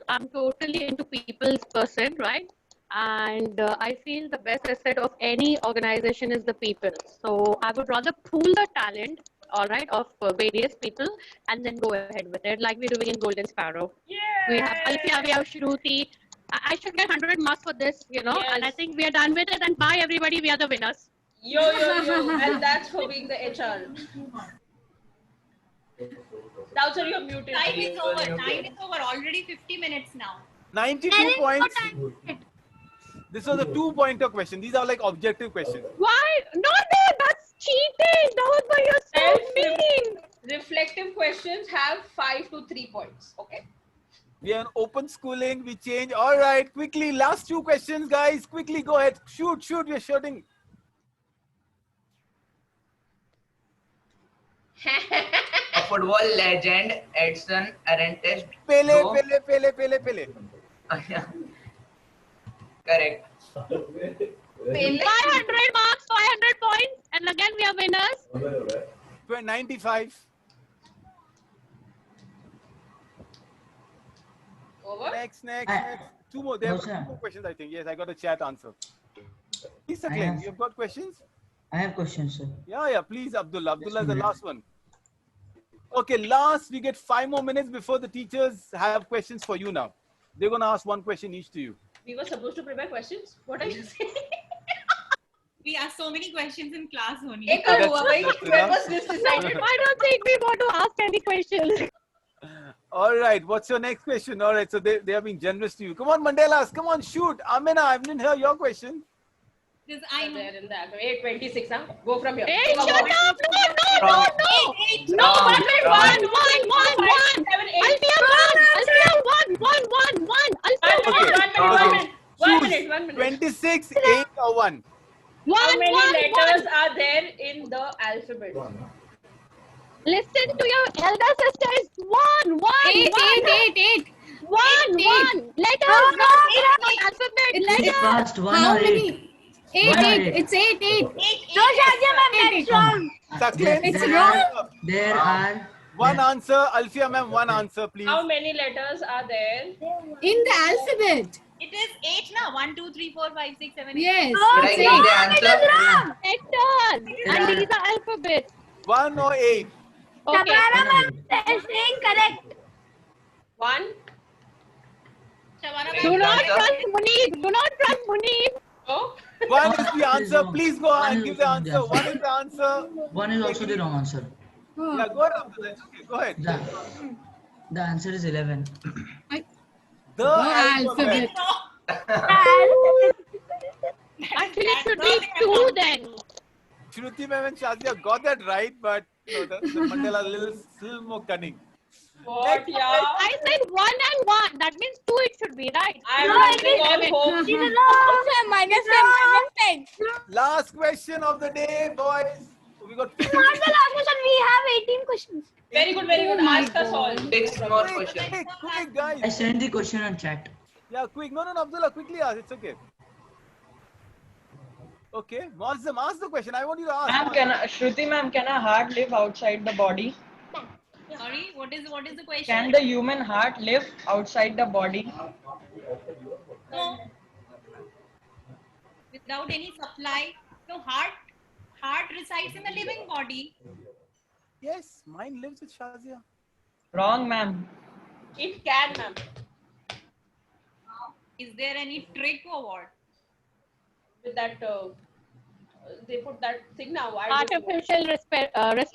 I'm totally into people's person, right? And I feel the best asset of any organization is the people. So I would rather pool the talent, all right, of various people and then go ahead with it, like we're doing in Golden Sparrow. Yeah. We have Alfia, we have Shruti. I should get 100 marks for this, and I think we are done with it. And bye, everybody. We are the winners. Yo. And that's for being the HR. Now, sir, you're muted. Time is over. Already 50 minutes now. 92 points. This was a 2-pointer question. These are like objective questions. Why? No, that's cheating. That you're so mean. Reflective questions have 5 to 3 points. Okay. We are in open schooling. We change. All right. Quickly. Last 2 questions, guys. Quickly go ahead. Shoot. We're shooting. A football legend, Edson Arantes. Pele. Correct. 500 marks, 500 points. And again, we are winners. 95. Over. Next. 2 more. There are 2 more questions, I think. Yes, I got a chat answer. Please, Sakleen, you've got questions? I have questions, sir. Yeah. Please, Abdullah. Abdullah is the last one. Okay, we get 5 more minutes before the teachers have questions for you now. They're going to ask 1 question each to you. We were supposed to prepare questions. What are you saying? We asked so many questions in class only. When was this decided? I don't think we want to ask any questions. All right, what's your next question? All right, so they are being generous to you. Come on, Mandelas, come on, shoot. Amina, I didn't hear your question. Because I know. There in the 8:26, huh? Go from here. Hey, shut up! No! No, 1. Alfia 1. Alfia 1. 1. Okay. 1 minute. minute, 1 minute. 26, 8 or 1? How many letters are there in the alphabet? Listen to your elder sisters. One. Eight. One. Letters, not alphabet. Speak Letters. fast. 1 How or 8? many? Eight. It's eight. No, Shazia ma'am, that's wrong. It's wrong. There are one answer. Alfia ma'am, one answer, please. How many letters are there? In the alphabet. It is 8 now. 1, 2, 3, 4, 5, 6, 7, 8. Yes. Should I give the answer? Letters. And these are alphabet. 1 or 8? Okay. Shabana ma'am is incorrect. 1. Do not trust Munib. Oh. 1 is the answer. Please go and give the answer. 1 is the answer. 1 is also the wrong answer. Yeah, go ahead, Abdullah. It's okay. Go ahead. The answer is 11. The alphabet. Actually, it should be 2 then. Shruti ma'am and Shazia got that right, but the Mandela little more cunning. What, yeah? I said 1 and 1. That means 2 it should be, right? I'm looking on home. -10. Last question of the day, boys. We got Not the last question. We have 18 questions. Very good. Ask us all. 6 more questions. Quick, guys. I sent the question on chat. Yeah, quick. No, Abdullah, quickly ask. It's okay. Okay, Mozam, ask the question. I want you to ask. Ma'am, Shruti ma'am, can a heart live outside the body? Sorry, what is the question? Can the human heart live outside the body? No. Without any supply. So heart resides in the living body. Yes, mine lives with Shazia. Wrong, ma'am. It can, ma'am. Is there any trick or what? With that, they put that thing now. Artificial respiratory,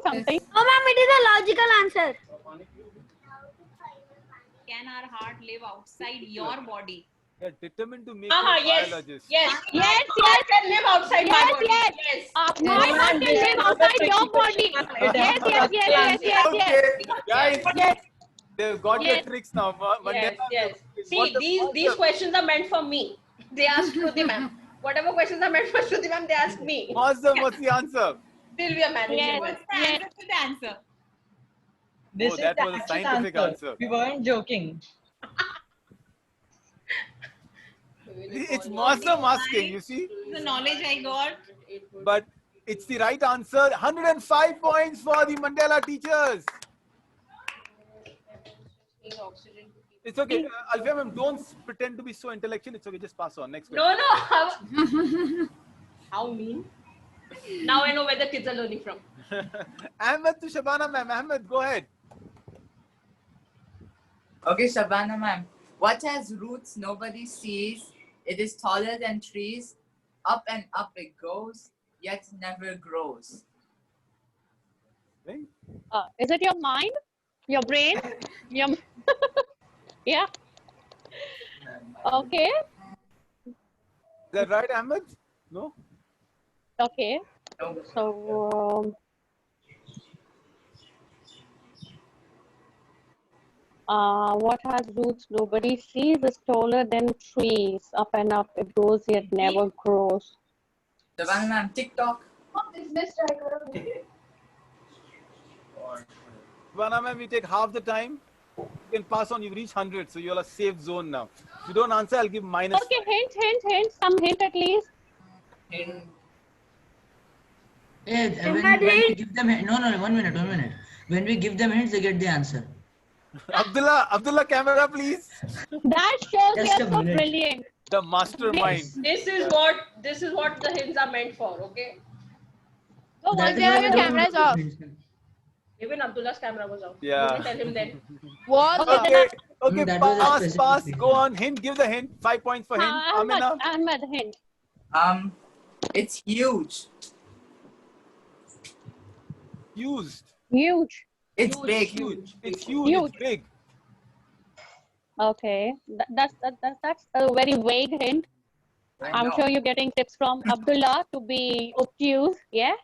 something. No, ma'am, it is a logical answer. Can our heart live outside your body? You're determined to make you a Yes. biologist. Yes. Yes. Heart can live outside my body. Yes. My heart can live outside your body. Yes. Okay, guys, they've got your Yes. tricks now. Yes. See, What the- these questions are meant for me. They asked Shruti ma'am. Whatever questions are meant for Shruti ma'am, they ask me. Mozam, what's the answer? Still we are managing. What's the answer to the answer? This Oh, is that the was a actual scientific answer. We weren't joking. It's Mozam asking, you see? The knowledge I got. But it's the right answer. 105 points for the Mandela teachers. It's okay. Alfia ma'am, don't pretend to be so intellectual. It's okay. Just pass on. Next question. No. How mean? Now I know where the kids are learning from. Ahmed to Shabana ma'am. Ahmed, go ahead. Okay, Shabana ma'am. What has roots nobody sees? It is taller than trees. Up and up it goes, yet never grows. Is it your mind? Your brain? Your yeah. Okay. Is that right, Ahmed? No? Okay. So what has roots nobody sees is taller than trees. Up and up it goes, yet never grows. Shabana ma'am, TikTok. Shabana ma'am, we take half the time. You can pass on. You've reached 100, so you're a safe zone now. If you don't answer, I'll give minus. Okay, hint. Some hint at least. Hey, when we give them no, 1 minute. When we give them hints, they get the answer. Abdullah, camera, please. That shows Just you're a so minute. brilliant. The mastermind. This is what the hints are meant for, okay? So That once is you have why your I don't cameras want off. to give hints. Even Abdullah's camera was out. Yeah. You didn't tell him then. Okay, that was a pass. specific thing. Go on. Hint. Give the hint. 5 points for hint. Amina. Ahmed, hint. It's huge. Used. Huge. It's big. Huge. It's huge. Huge. It's big. Okay, that's a very vague hint. I'm sure you're getting tips from Abdullah to be obtuse. Yeah.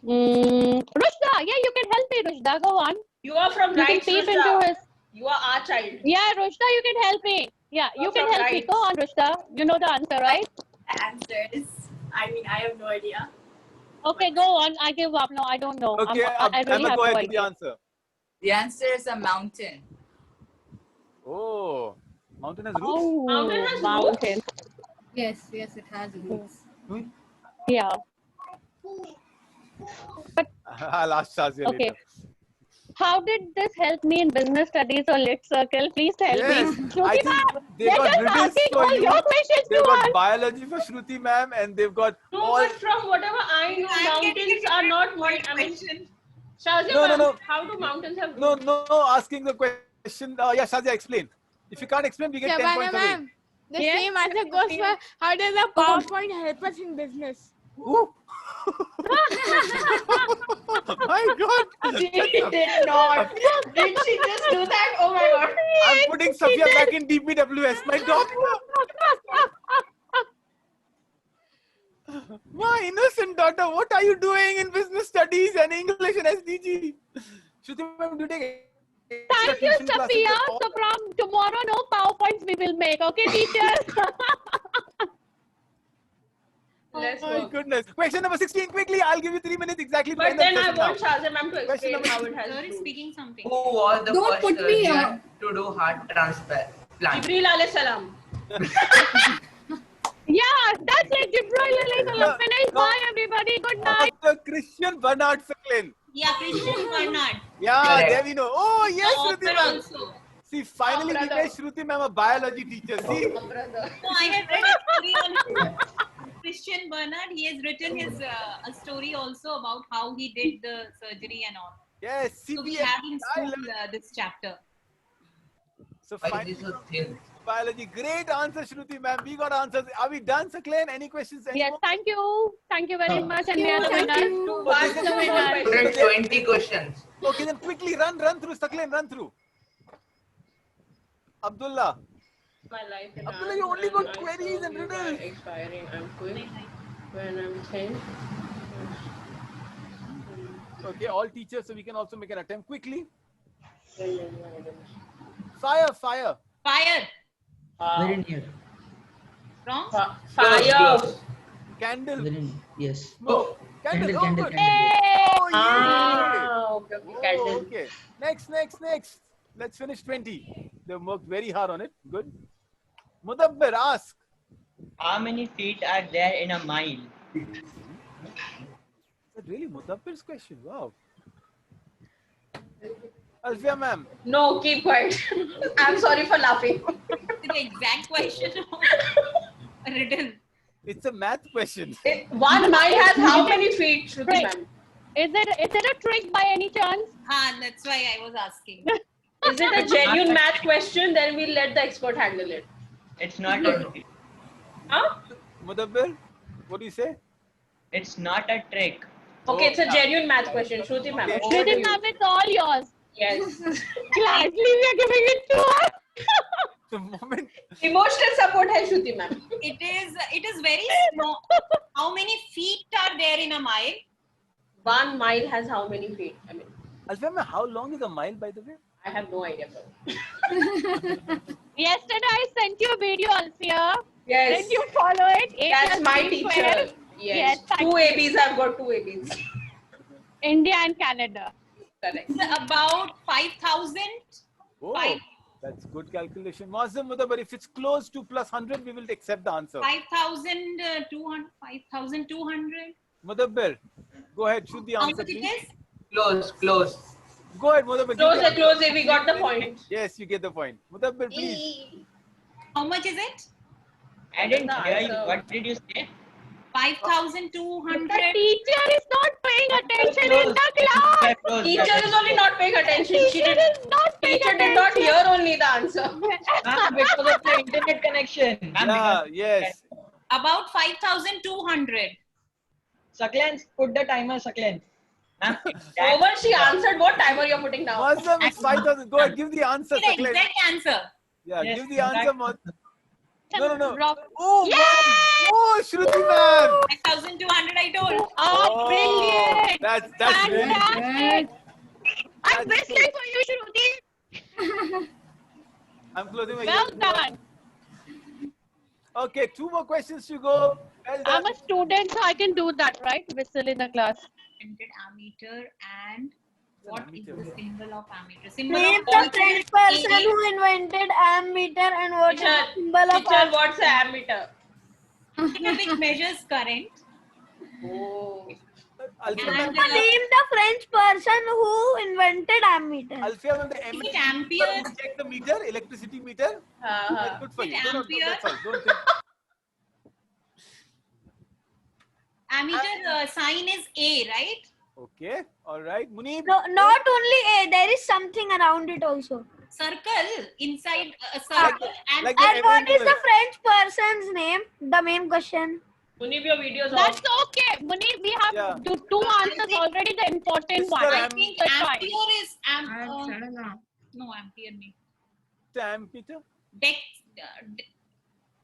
Rushda, yeah, you can help me, Rushda. Go on. You are from You can right, peep Rushda. into his. You are our child. Yeah, Rushda, you can help me. Yeah, you Also can help me. right. Go on, Rushta. You know the answer, right? Answers. I mean, I have no idea. Okay, go on. I give up. No, I don't know. Okay, I really Emma, have go no ahead with the idea. answer. The answer is a mountain. Oh, mountain has roots? Oh, Mountain has mountain. Yes, yes, it has roots. Yeah. But I'll ask Shazia okay. later. How did this help me in business studies or lit circle? Please tell Yes, me. I Shruti think ma'am, they they're got just riddles asking for all you. your questions They've to got us. biology for Shruti ma'am, and they've got No, all. but from whatever I know, mountains are not made. I mean, Shazia, No, ma'am, no. how do mountains have No, roots? no, asking the question. Yeah, Shazia, explain. If you can't explain, we get 10 Shabana points away. ma'am, the same answer goes for how does the PowerPoint help us in business? Ooh. My God. She did not. Did she just do that? Oh my God. I'm putting Safia back in DPWS. My daughter. My innocent daughter, what are you doing in business studies and English and SDG? Shruti ma'am, do you take Thank you, Safia. So from tomorrow, no PowerPoints we will make. Okay, teachers? Let's My work. goodness. Question number 16, quickly. I'll give you 3 minutes exactly to But end the then I session want now. Shazia ma'am to Question explain number how it has Sir is roots. speaking something. Who was the Don't first put me surgeon to do heart transplant? Jibreel alayhi salam. Yeah, that's it. Jibril alayhi finished. Bye, everybody. Good night. Dr. Christian Bernard Ficklin. Yeah, Christian Bernard. Yeah, Correct. there we know. Oh, yes, The Shruti author ma'am. also. See, finally we brother. made Shruti ma'am a biology teacher. See? Oh, brother. No, I have read a story on Christian Bernard. He has written his a story also about how he did the surgery and all. Yes, So we CBS. have in school this chapter. So Why finally, is this so thin? biology. Great answer, Shruti ma'am. We got answers. Are we done, Sakleen? Any questions? Yes, thank you. Thank you very much. And you, we are the thank winners. you. Pass the winner. 120 questions. Okay, then quickly run through, Sakleen, run through. Abdullah. My life in Abdullah, art you only when got I queries saw and you by riddles. expiring, I'm quick. When I'm 10. Okay, all teachers, so we can also make an attempt quickly. Fire. Fire. Very near. Wrong? Fire. Candle. Very yes. Smoke. Candle, Oh, candle, good. candle. Oh, yeah. Okay, candle. Oh, okay. Next. Let's finish 20. They've worked very hard on it. Good. Mudabbir, ask. How many feet are there in a mile? Is that really Mudabbir's question? Wow. Alfia ma'am. No, keep quiet. I'm sorry for laughing. The exact question written. It's a math question. 1 mile has how many feet, Shruti ma'am? Is it a trick by any chance? That's why I was asking. Is it a genuine math question? Then we'll let the expert handle it. It's not a trick. Huh? Mudabbir, what do you say? It's not a trick. Okay, it's a genuine math question. Shruti ma'am. over to Shruti you. ma'am, it's all yours. Yes. Gladly, we are giving it to her. The moment. Emotional support hai Shruti ma'am. It is very small. How many feet are there in a mile? 1 mile has how many feet? I mean, Alfia ma'am, how long is a mile, by the way? I have no idea. Yesterday, I sent you a video, Alfia. Yes. Did you follow it? That's my A+B teacher. square. Yes. thank 2 you. ABs. I've got 2 ABs. India and Canada. Correct. It's about 5,000. Oh, that's good calculation. Muazzam Mudabbir, if it's close to plus 100, we will accept the answer. 5,200. 5,200. Mudabbir, go ahead, shoot the How answer, much it please. is? Close. Go ahead, Mudabbir. Close. We got the point. Yes, you get the point. Mudabbir, please. How much is it? I didn't hear you. What did you say? 5,200. The teacher is not paying attention in the class. Teacher is only not paying attention. Teacher is not paying Teacher did not attention. hear only the answer. Because of the internet connection. Yeah, yes. About 5,200. Sakleen, put the timer, Sakleen. Over, she answered. What timer you're putting now? Muazzam, it's 5,000. Go ahead, give the answer, The Sakleen. exact answer. Yeah, Yes, give the answer, Muazzam. No. Rob. Oh, Yes! man. Oh, Shruti ma'am. 5,200 I told. Oh, brilliant. That's really good. Fantastic. I'm That's whistling for you, Shruti. I'm closing my Well ears. done. Okay, 2 more questions to go. Well done. I'm a student, so I can do that, right? Whistle in the class. Invented ammeter and what is the symbol of ammeter? Symbol Name of the voltage French is person A. who invented ammeter and what is the symbol of Teacher, what's the ammeter? Which measures current. Oh. Alfia, And, Name the French person who invented ammeter. Alfia, when the Is MS it ampere? check the meter, electricity meter. That's good for Is you. it No, ampere? that's all. Don't think. Ammeter sign is A, right? Okay, all right. Munib. No, not only A, there is something around it also. Circle inside a circle and like the And what is MNOS. the French person's name? The main question. Munib, your videos That's off. okay. Munib, we have Yeah. two answers already, the important Mr. one. I think That's fine. ampere is no ampere me. The ammeter. Dex.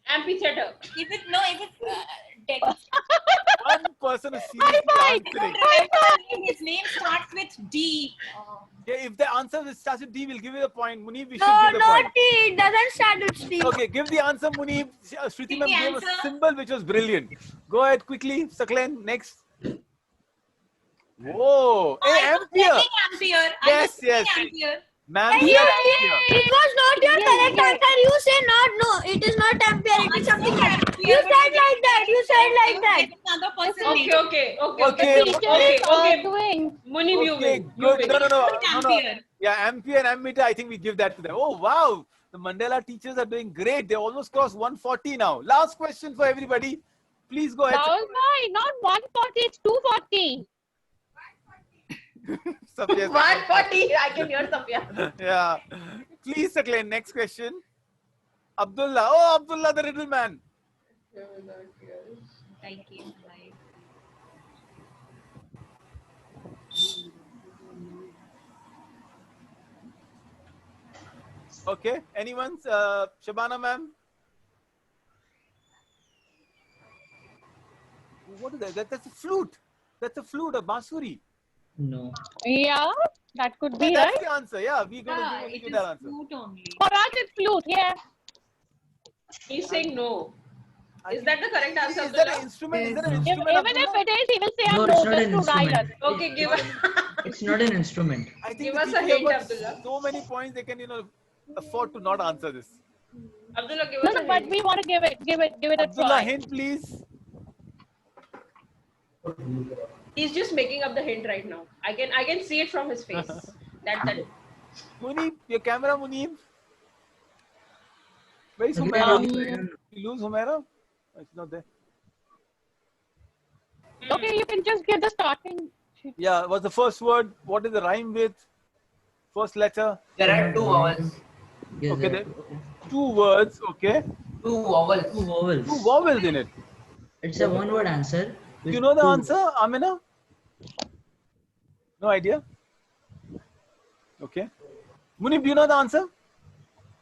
Amphitheater. Is it no? Is it Dex? One person is seriously answering. His name starts with D. Yeah, if the answer starts with D, we'll give you the point. Munib, we should No, give the not point. T. It doesn't start with T. Okay, give the answer, Munib. Shruti ma'am the gave a answer. symbol which was brilliant. Go ahead quickly, Saklen. Next. Whoa, I was ampere. saying ampere. I Yes, was saying yes. ampere. Ma'am, You, said ampere. it was not your correct answer. You say not. No, it is not ampere. It is something else. You said like that. You said like that. Another person. Okay, okay, okay, Okay, okay, okay. okay. Doing. Munib, you Okay, win. good. No. Ampere. Yeah, ampere and ammeter, I think we give that to them. Oh, wow. The Mandela teachers are doing great. They almost crossed 140 now. Last question for everybody. Please go ahead. That was mine. Not 140, it's 240. Safiya. 140. I can hear Safiya. Yeah. Please, Saklen, next question. Abdullah. Oh, Abdullah, the riddle man. Thank you. Bye. Okay. Anyone? Shabana, ma'am? What is that? That's a flute. That's a flute, a bansuri. No. Yeah, that could be, That's right? the answer. Yeah, we're going to It give is that answer. flute only. For us, it's flute, yeah. He's saying no. Is that the correct answer? Is that Abdullah? an instrument? Is that an If, instrument? even if Abdullah? it is, he will say No, a it's no not an just to guide us. instrument. Okay, give us. It's not an instrument. I think Give the us a teachers hint, have got Abdullah. so many points they can, afford to not answer this. Abdullah, give No, us no, a but hint. we want to give it a Abdullah, try. hint, please. He's just making up the hint right now. I can see it from his face. that Munib, your camera, Munib. Where is Okay, Humaira? You lose Humaira? Oh, it's not there. Okay, you can just give the starting. Yeah, what's the first word? What is the rhyme with? First letter? There are 2 vowels. Yes, Okay, there- then 2 words, okay. 2 vowels. 2 vowels. 2 vowels in it. It's a one-word answer. with You know the 2 answer, Amina? No idea? Okay. Munib, do you know the answer?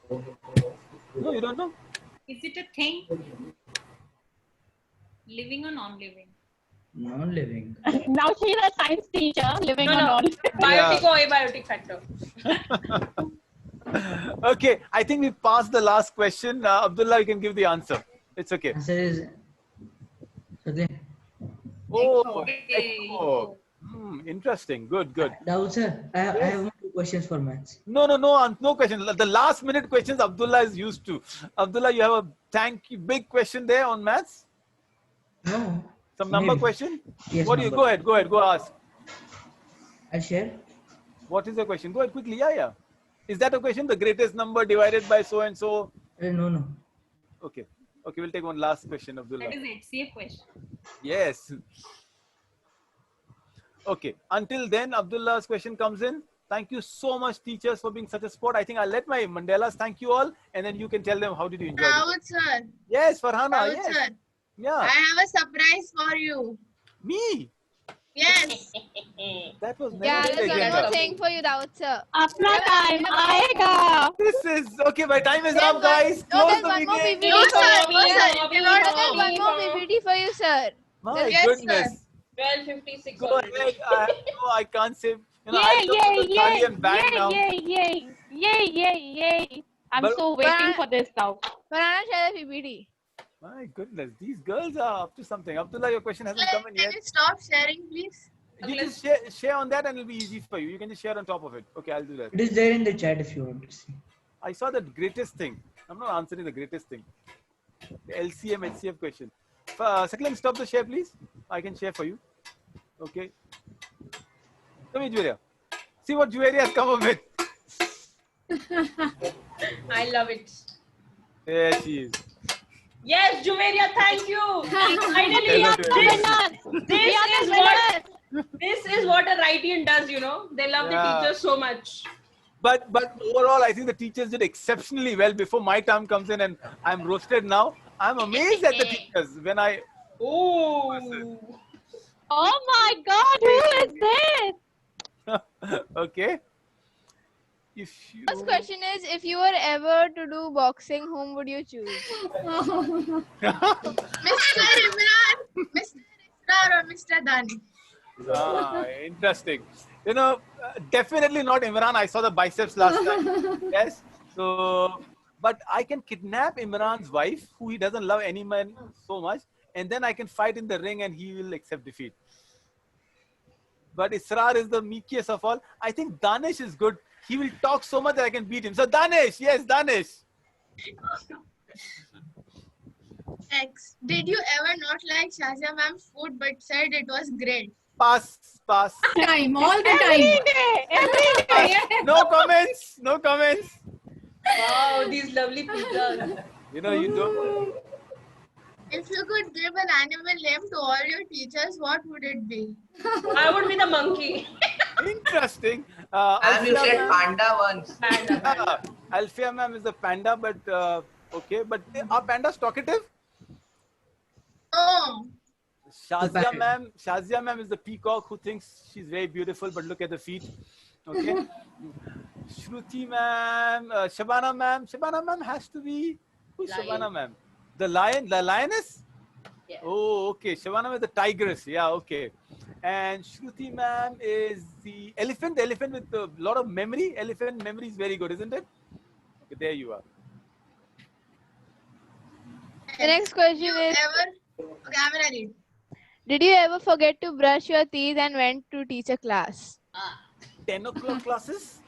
No, you don't know? Is it a thing? Living or non-living? Non-living. Now she's a science teacher living No, on no. all. Biotic or abiotic factor. Okay, I think we passed the last question. Abdullah, you can give the answer. It's okay. Answer is. Okay. Oh, Okay. echo. Interesting. Good, good. Dawood sir, I have 2 questions for maths. No question. The last minute questions Abdullah is used to. Abdullah, you have a big question there on maths? No. Some number Maybe. question? Yes, What do you? number. Go ahead, go ask. I'll share. What is the question? Go ahead quickly. Yeah. Is that a question? The greatest number divided by so and so? No. Okay, we'll take one last question, Abdullah. That is it. See a question. Yes. Okay, until then, Abdullah's question comes in. Thank you so much, teachers, for being such a sport. I think I'll let my Mandelas thank you all, and then you can tell them how did you enjoy it. Dawood sir. Yes, Farhana, Dawood yes. sir. Yeah. I have a surprise for you. Me? Yes. That was never Yeah, in the there's one agenda. more thing for you, Dawood sir. Apna time aayega. This is, okay, my time is up, guys. No, Close there's the one more meeting. PPT No, for sir. you. No, sir. You cannot There's go. one more PPT for you, sir. My Yes, goodness. 12:56. Go ahead. I can't say. Yay, I took yay, the thali yay, and bang now. yay. I'm But- so waiting for this now. Banana share the PPT. My goodness, these girls are up to something. Abdullah, your question hasn't come in Can yet. you stop sharing, please? You just share on that and it'll be easy for you. You can just share on top of it. Okay, I'll do that. It is there in the chat if you want to see. I saw the greatest thing. I'm not answering the greatest thing. The LCM, HCF question. Saklam, stop the share, please. I can share for you. Okay. Come here, Julia. See what Julia has come up with. I love it. There she is. Yes, Juveria, thank you. Finally, this is what a Wrightian does, you know. They love the teachers so much. But overall, I think the teachers did exceptionally well before my term comes in and I'm roasted now. I'm amazed at the teachers when I... Oh my God, who is this? Okay. If you... First question is, if you were ever to do boxing, whom would you choose? Mr. Imran, Mr. Israr or Mr. Dani? Interesting. You know, definitely not Imran. I saw the biceps last time. Yes. So, but I can kidnap Imran's wife, who he doesn't love any man so much, and then I can fight in the ring and he will accept defeat. But Israr is the meekest of all. I think Danish is good. He will talk so much that I can beat him. So Danish, yes, Danish. X. Did you ever not like Shazia ma'am's food but said it was great? Pass. Time, all the time. Every day. No comments. No comments. Wow, these lovely people. You know, you don't. If you could give an animal name to all your teachers, what would it be? I would be the monkey. Interesting. And you said panda once. Panda. Alfia ma'am is the panda, but okay. But are pandas talkative? Oh. Shazia ma'am is the peacock who thinks she's very beautiful, but look at the feet. Okay. Shruti ma'am, Shabana ma'am has to be, who's Shabana ma'am? The lioness? Yeah. Oh, okay. Shabana ma'am is the tigress. Yeah, okay. And Shruti ma'am is the elephant with a lot of memory. Elephant memory is very good, isn't it? Okay, there you are. The next question is, Okay, I'm gonna read. did you ever forget to brush your teeth and went to teach a class? 10 o'clock classes?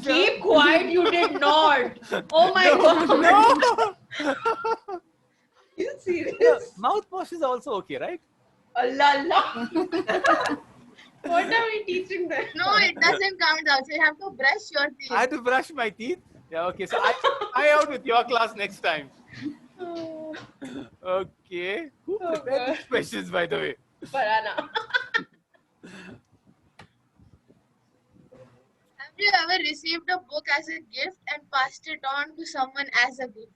Keep quiet, you did not. Oh my God. No. You serious? Mouthwash is also okay, right? Allah. What are we teaching them? No, it doesn't count out. You have to brush your teeth. I had to brush my teeth. Yeah, okay. So I try out with your class next time. Okay. Who prepared these questions, by the way? Farana. Have you ever received a book as a gift and passed it on to someone as a gift?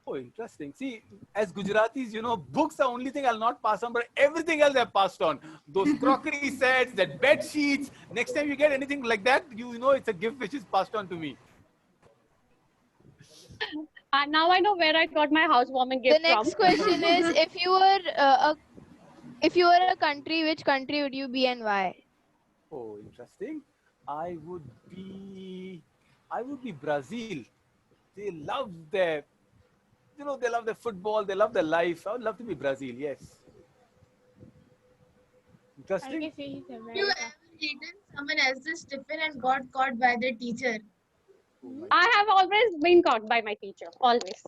Oh, interesting. See, as Gujaratis, you know, books are the only thing I'll not pass on, but everything else I've passed on. Those crockery sets, that bed sheets. Next time you get anything like that, you know it's a gift which is passed on to me. Now I know where I got my housewarming gift The next from. question is, if you were a country, which country would you be and why? Oh, interesting. I would be Brazil. They love their football. They love their life. I would love to be Brazil. Yes. Interesting. Have you ever eaten someone else's tiffin and got caught by the teacher? I have always been caught by my teacher. Always.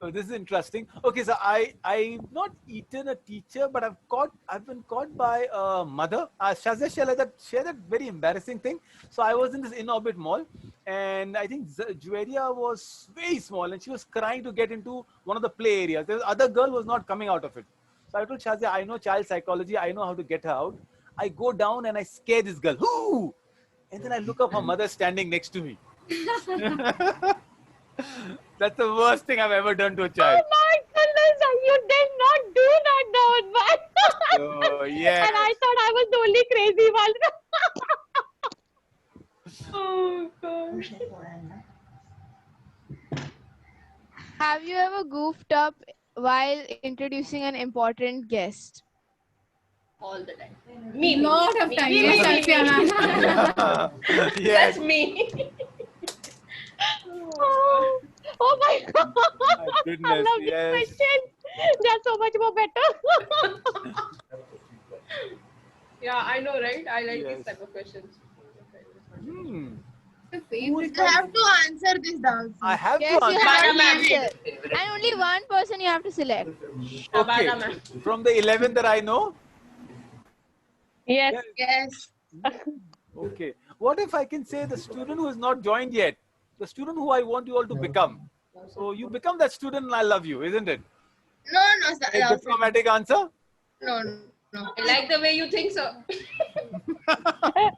Oh, this is interesting. Okay, so I've not eaten a teacher, but I've been caught by a mother. Shazia shared that very embarrassing thing. So I was in this in-orbit mall, and I think Juveria was very small, and she was crying to get into one of the play areas. The other girl was not coming out of it. So I told Shazia, I know child psychology. I know how to get her out. I go down and I scare this girl. Ooh! And then I look up, her mother standing next to me. That's the worst thing I've ever done to a child. Oh my goodness, you did not do that, Dawood. Oh, yeah. And I thought I was the only crazy one. Oh gosh. Have you ever goofed up while introducing an important guest? All the time. Me. Lot of time. Yes, Alfia ma'am. Yes. That's me. Oh my God. goodness, love these yes. questions. They're so much more better. Yeah, I know, right? I like Yes. these type of questions. Hmm. You have to answer this also. I have Yes, to you answer. have to answer. And only one person you have to select. Okay. From the 11 that I know. Yes. Yes. Okay. What if I can say the student who has not joined yet, the student who I want you all to become? So you become that student and I love you, isn't it? No, no, A sir. diplomatic answer? No, no. I like the way you think so. I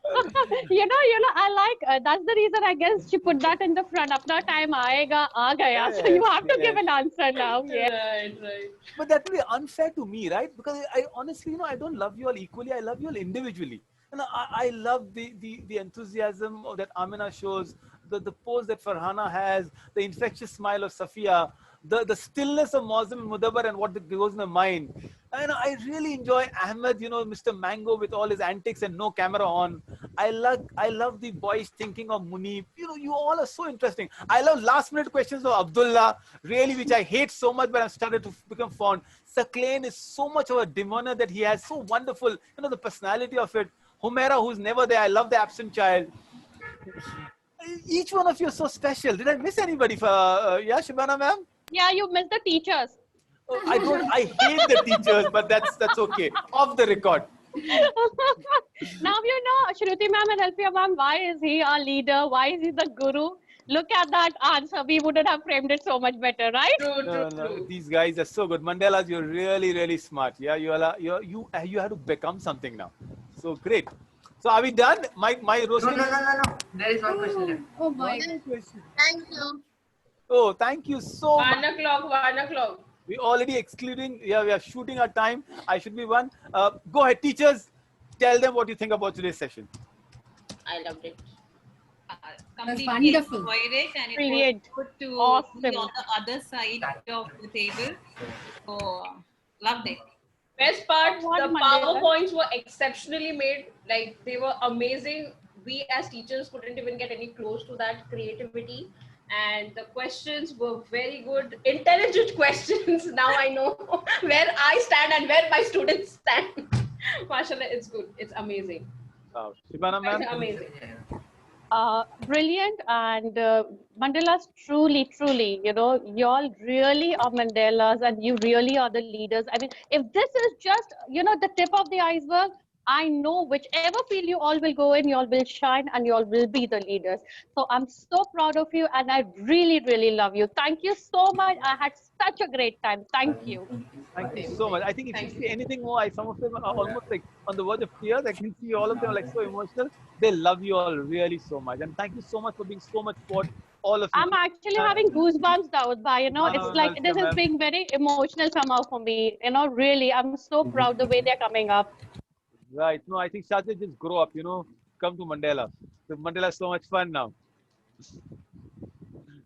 like, that's the reason I guess she put that in the front. Apna time aayega, aa gaya. So you have to give an answer now. Yeah. Right, right. But that will be unfair to me, right? Because I honestly, I don't love you all equally. I love you all individually. I love the enthusiasm that Amina shows, the pose that Farhana has, the infectious smile of Safia, the stillness of Mozam and Mudabar and what goes in the mind. And I really enjoy Ahmed, Mr. Mango with all his antics and no camera on. I love the boys thinking of Munib. You all are so interesting. I love last minute questions of Abdullah, really, which I hate so much, but I've started to become fond. Saklain is so much of a demeanor that he has, so wonderful, the personality of it. Humaira, who's never there. I love the absent child. Each one of you is so special. Did I miss anybody? Shibana ma'am? Yeah, you missed the teachers. Oh, I hate the teachers, but that's okay. Off the record. Now Shruti ma'am and Alfia ma'am, why is he our leader? Why is he the guru? Look at that answer. We wouldn't have framed it so much better, right? No. These guys are so good. Mandelas, you're really, really smart. Yeah, you have to become something now. So great. So are we done? My roasting. No. There is one question left. Oh my. Thank you. Oh, thank you so much. 1 o'clock. We already excluding. Yeah, we are shooting our time. I should be one. Go ahead, teachers. Tell them what you think about today's session. I loved it. Completely wonderful. enjoyed it, and it Brilliant. was good to Awesome. be on the other side of the table. So loved it. Best part, What the Mandela? PowerPoints were exceptionally made. Like, they were amazing. We as teachers couldn't even get any close to that creativity. And the questions were very good, intelligent questions. Now I know where I stand and where my students stand. Mashallah, it's good. It's amazing. Shibana ma'am? It's amazing. Brilliant, and Mandelas, truly, y'all really are Mandelas, and you really are the leaders. I mean, if this is just, the tip of the iceberg, I know whichever field you all will go in, you all will shine and you all will be the leaders. So I'm so proud of you, and I really, really love you. Thank you so much. I had such a great time. Thank you. Thank you so much. I think if you see anything more, some of them are almost like on the verge of tears. I can see all of them are like so emotional. They love you all really so much. And thank you so much for being so much for all of you. I'm actually having goosebumps, Dawoodbhai. It's like this is ma'am. being very emotional somehow for me. Really, I'm so proud the way they're coming up. Right. No, I think Shahid just grow up, come to Mandela. So Mandela is so much fun now.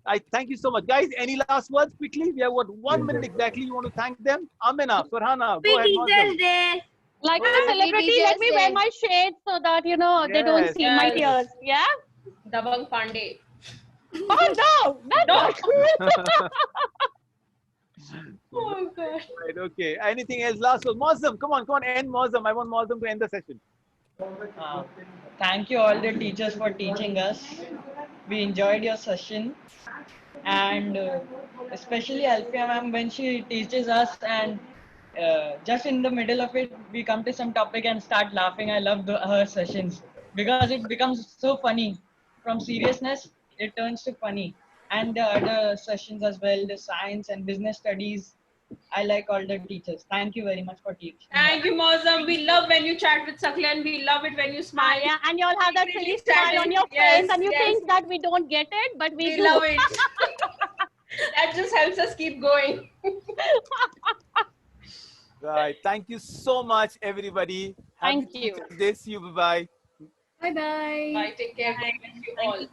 I thank you so much. Guys, any last words quickly? We have 1 minute exactly. You want to thank them? Amina, Farhana, go ahead. Teachers Day. Like a Happy celebrity, Teachers let me wear Day. my shades so that, they don't see my Yes. tears. Yeah? Dabang Pandey. Oh, no! Not Oh, God. Right, okay. Anything else? Last one. Mozam, come on, end Mozam. I want Mozam to end the session. Thank you all the teachers for teaching us. We enjoyed your session, and especially Alfia ma'am when she teaches us, and just in the middle of it we come to some topic and start laughing. I love her sessions because it becomes so funny. From seriousness it turns to funny, and the other sessions as well, the science and business studies. I like all the teachers. Thank you very much for teaching. Thank you, Mozam. We love when you chat with Saklan. We love it when you smile. Yeah, and you all have that silly smile on your face, and you think that we don't get it, but we do. love it. That just helps us keep going. Right. Thank you so much, everybody. Thank you. This you. Bye-bye. Bye bye. Bye. Take care. Thank you all.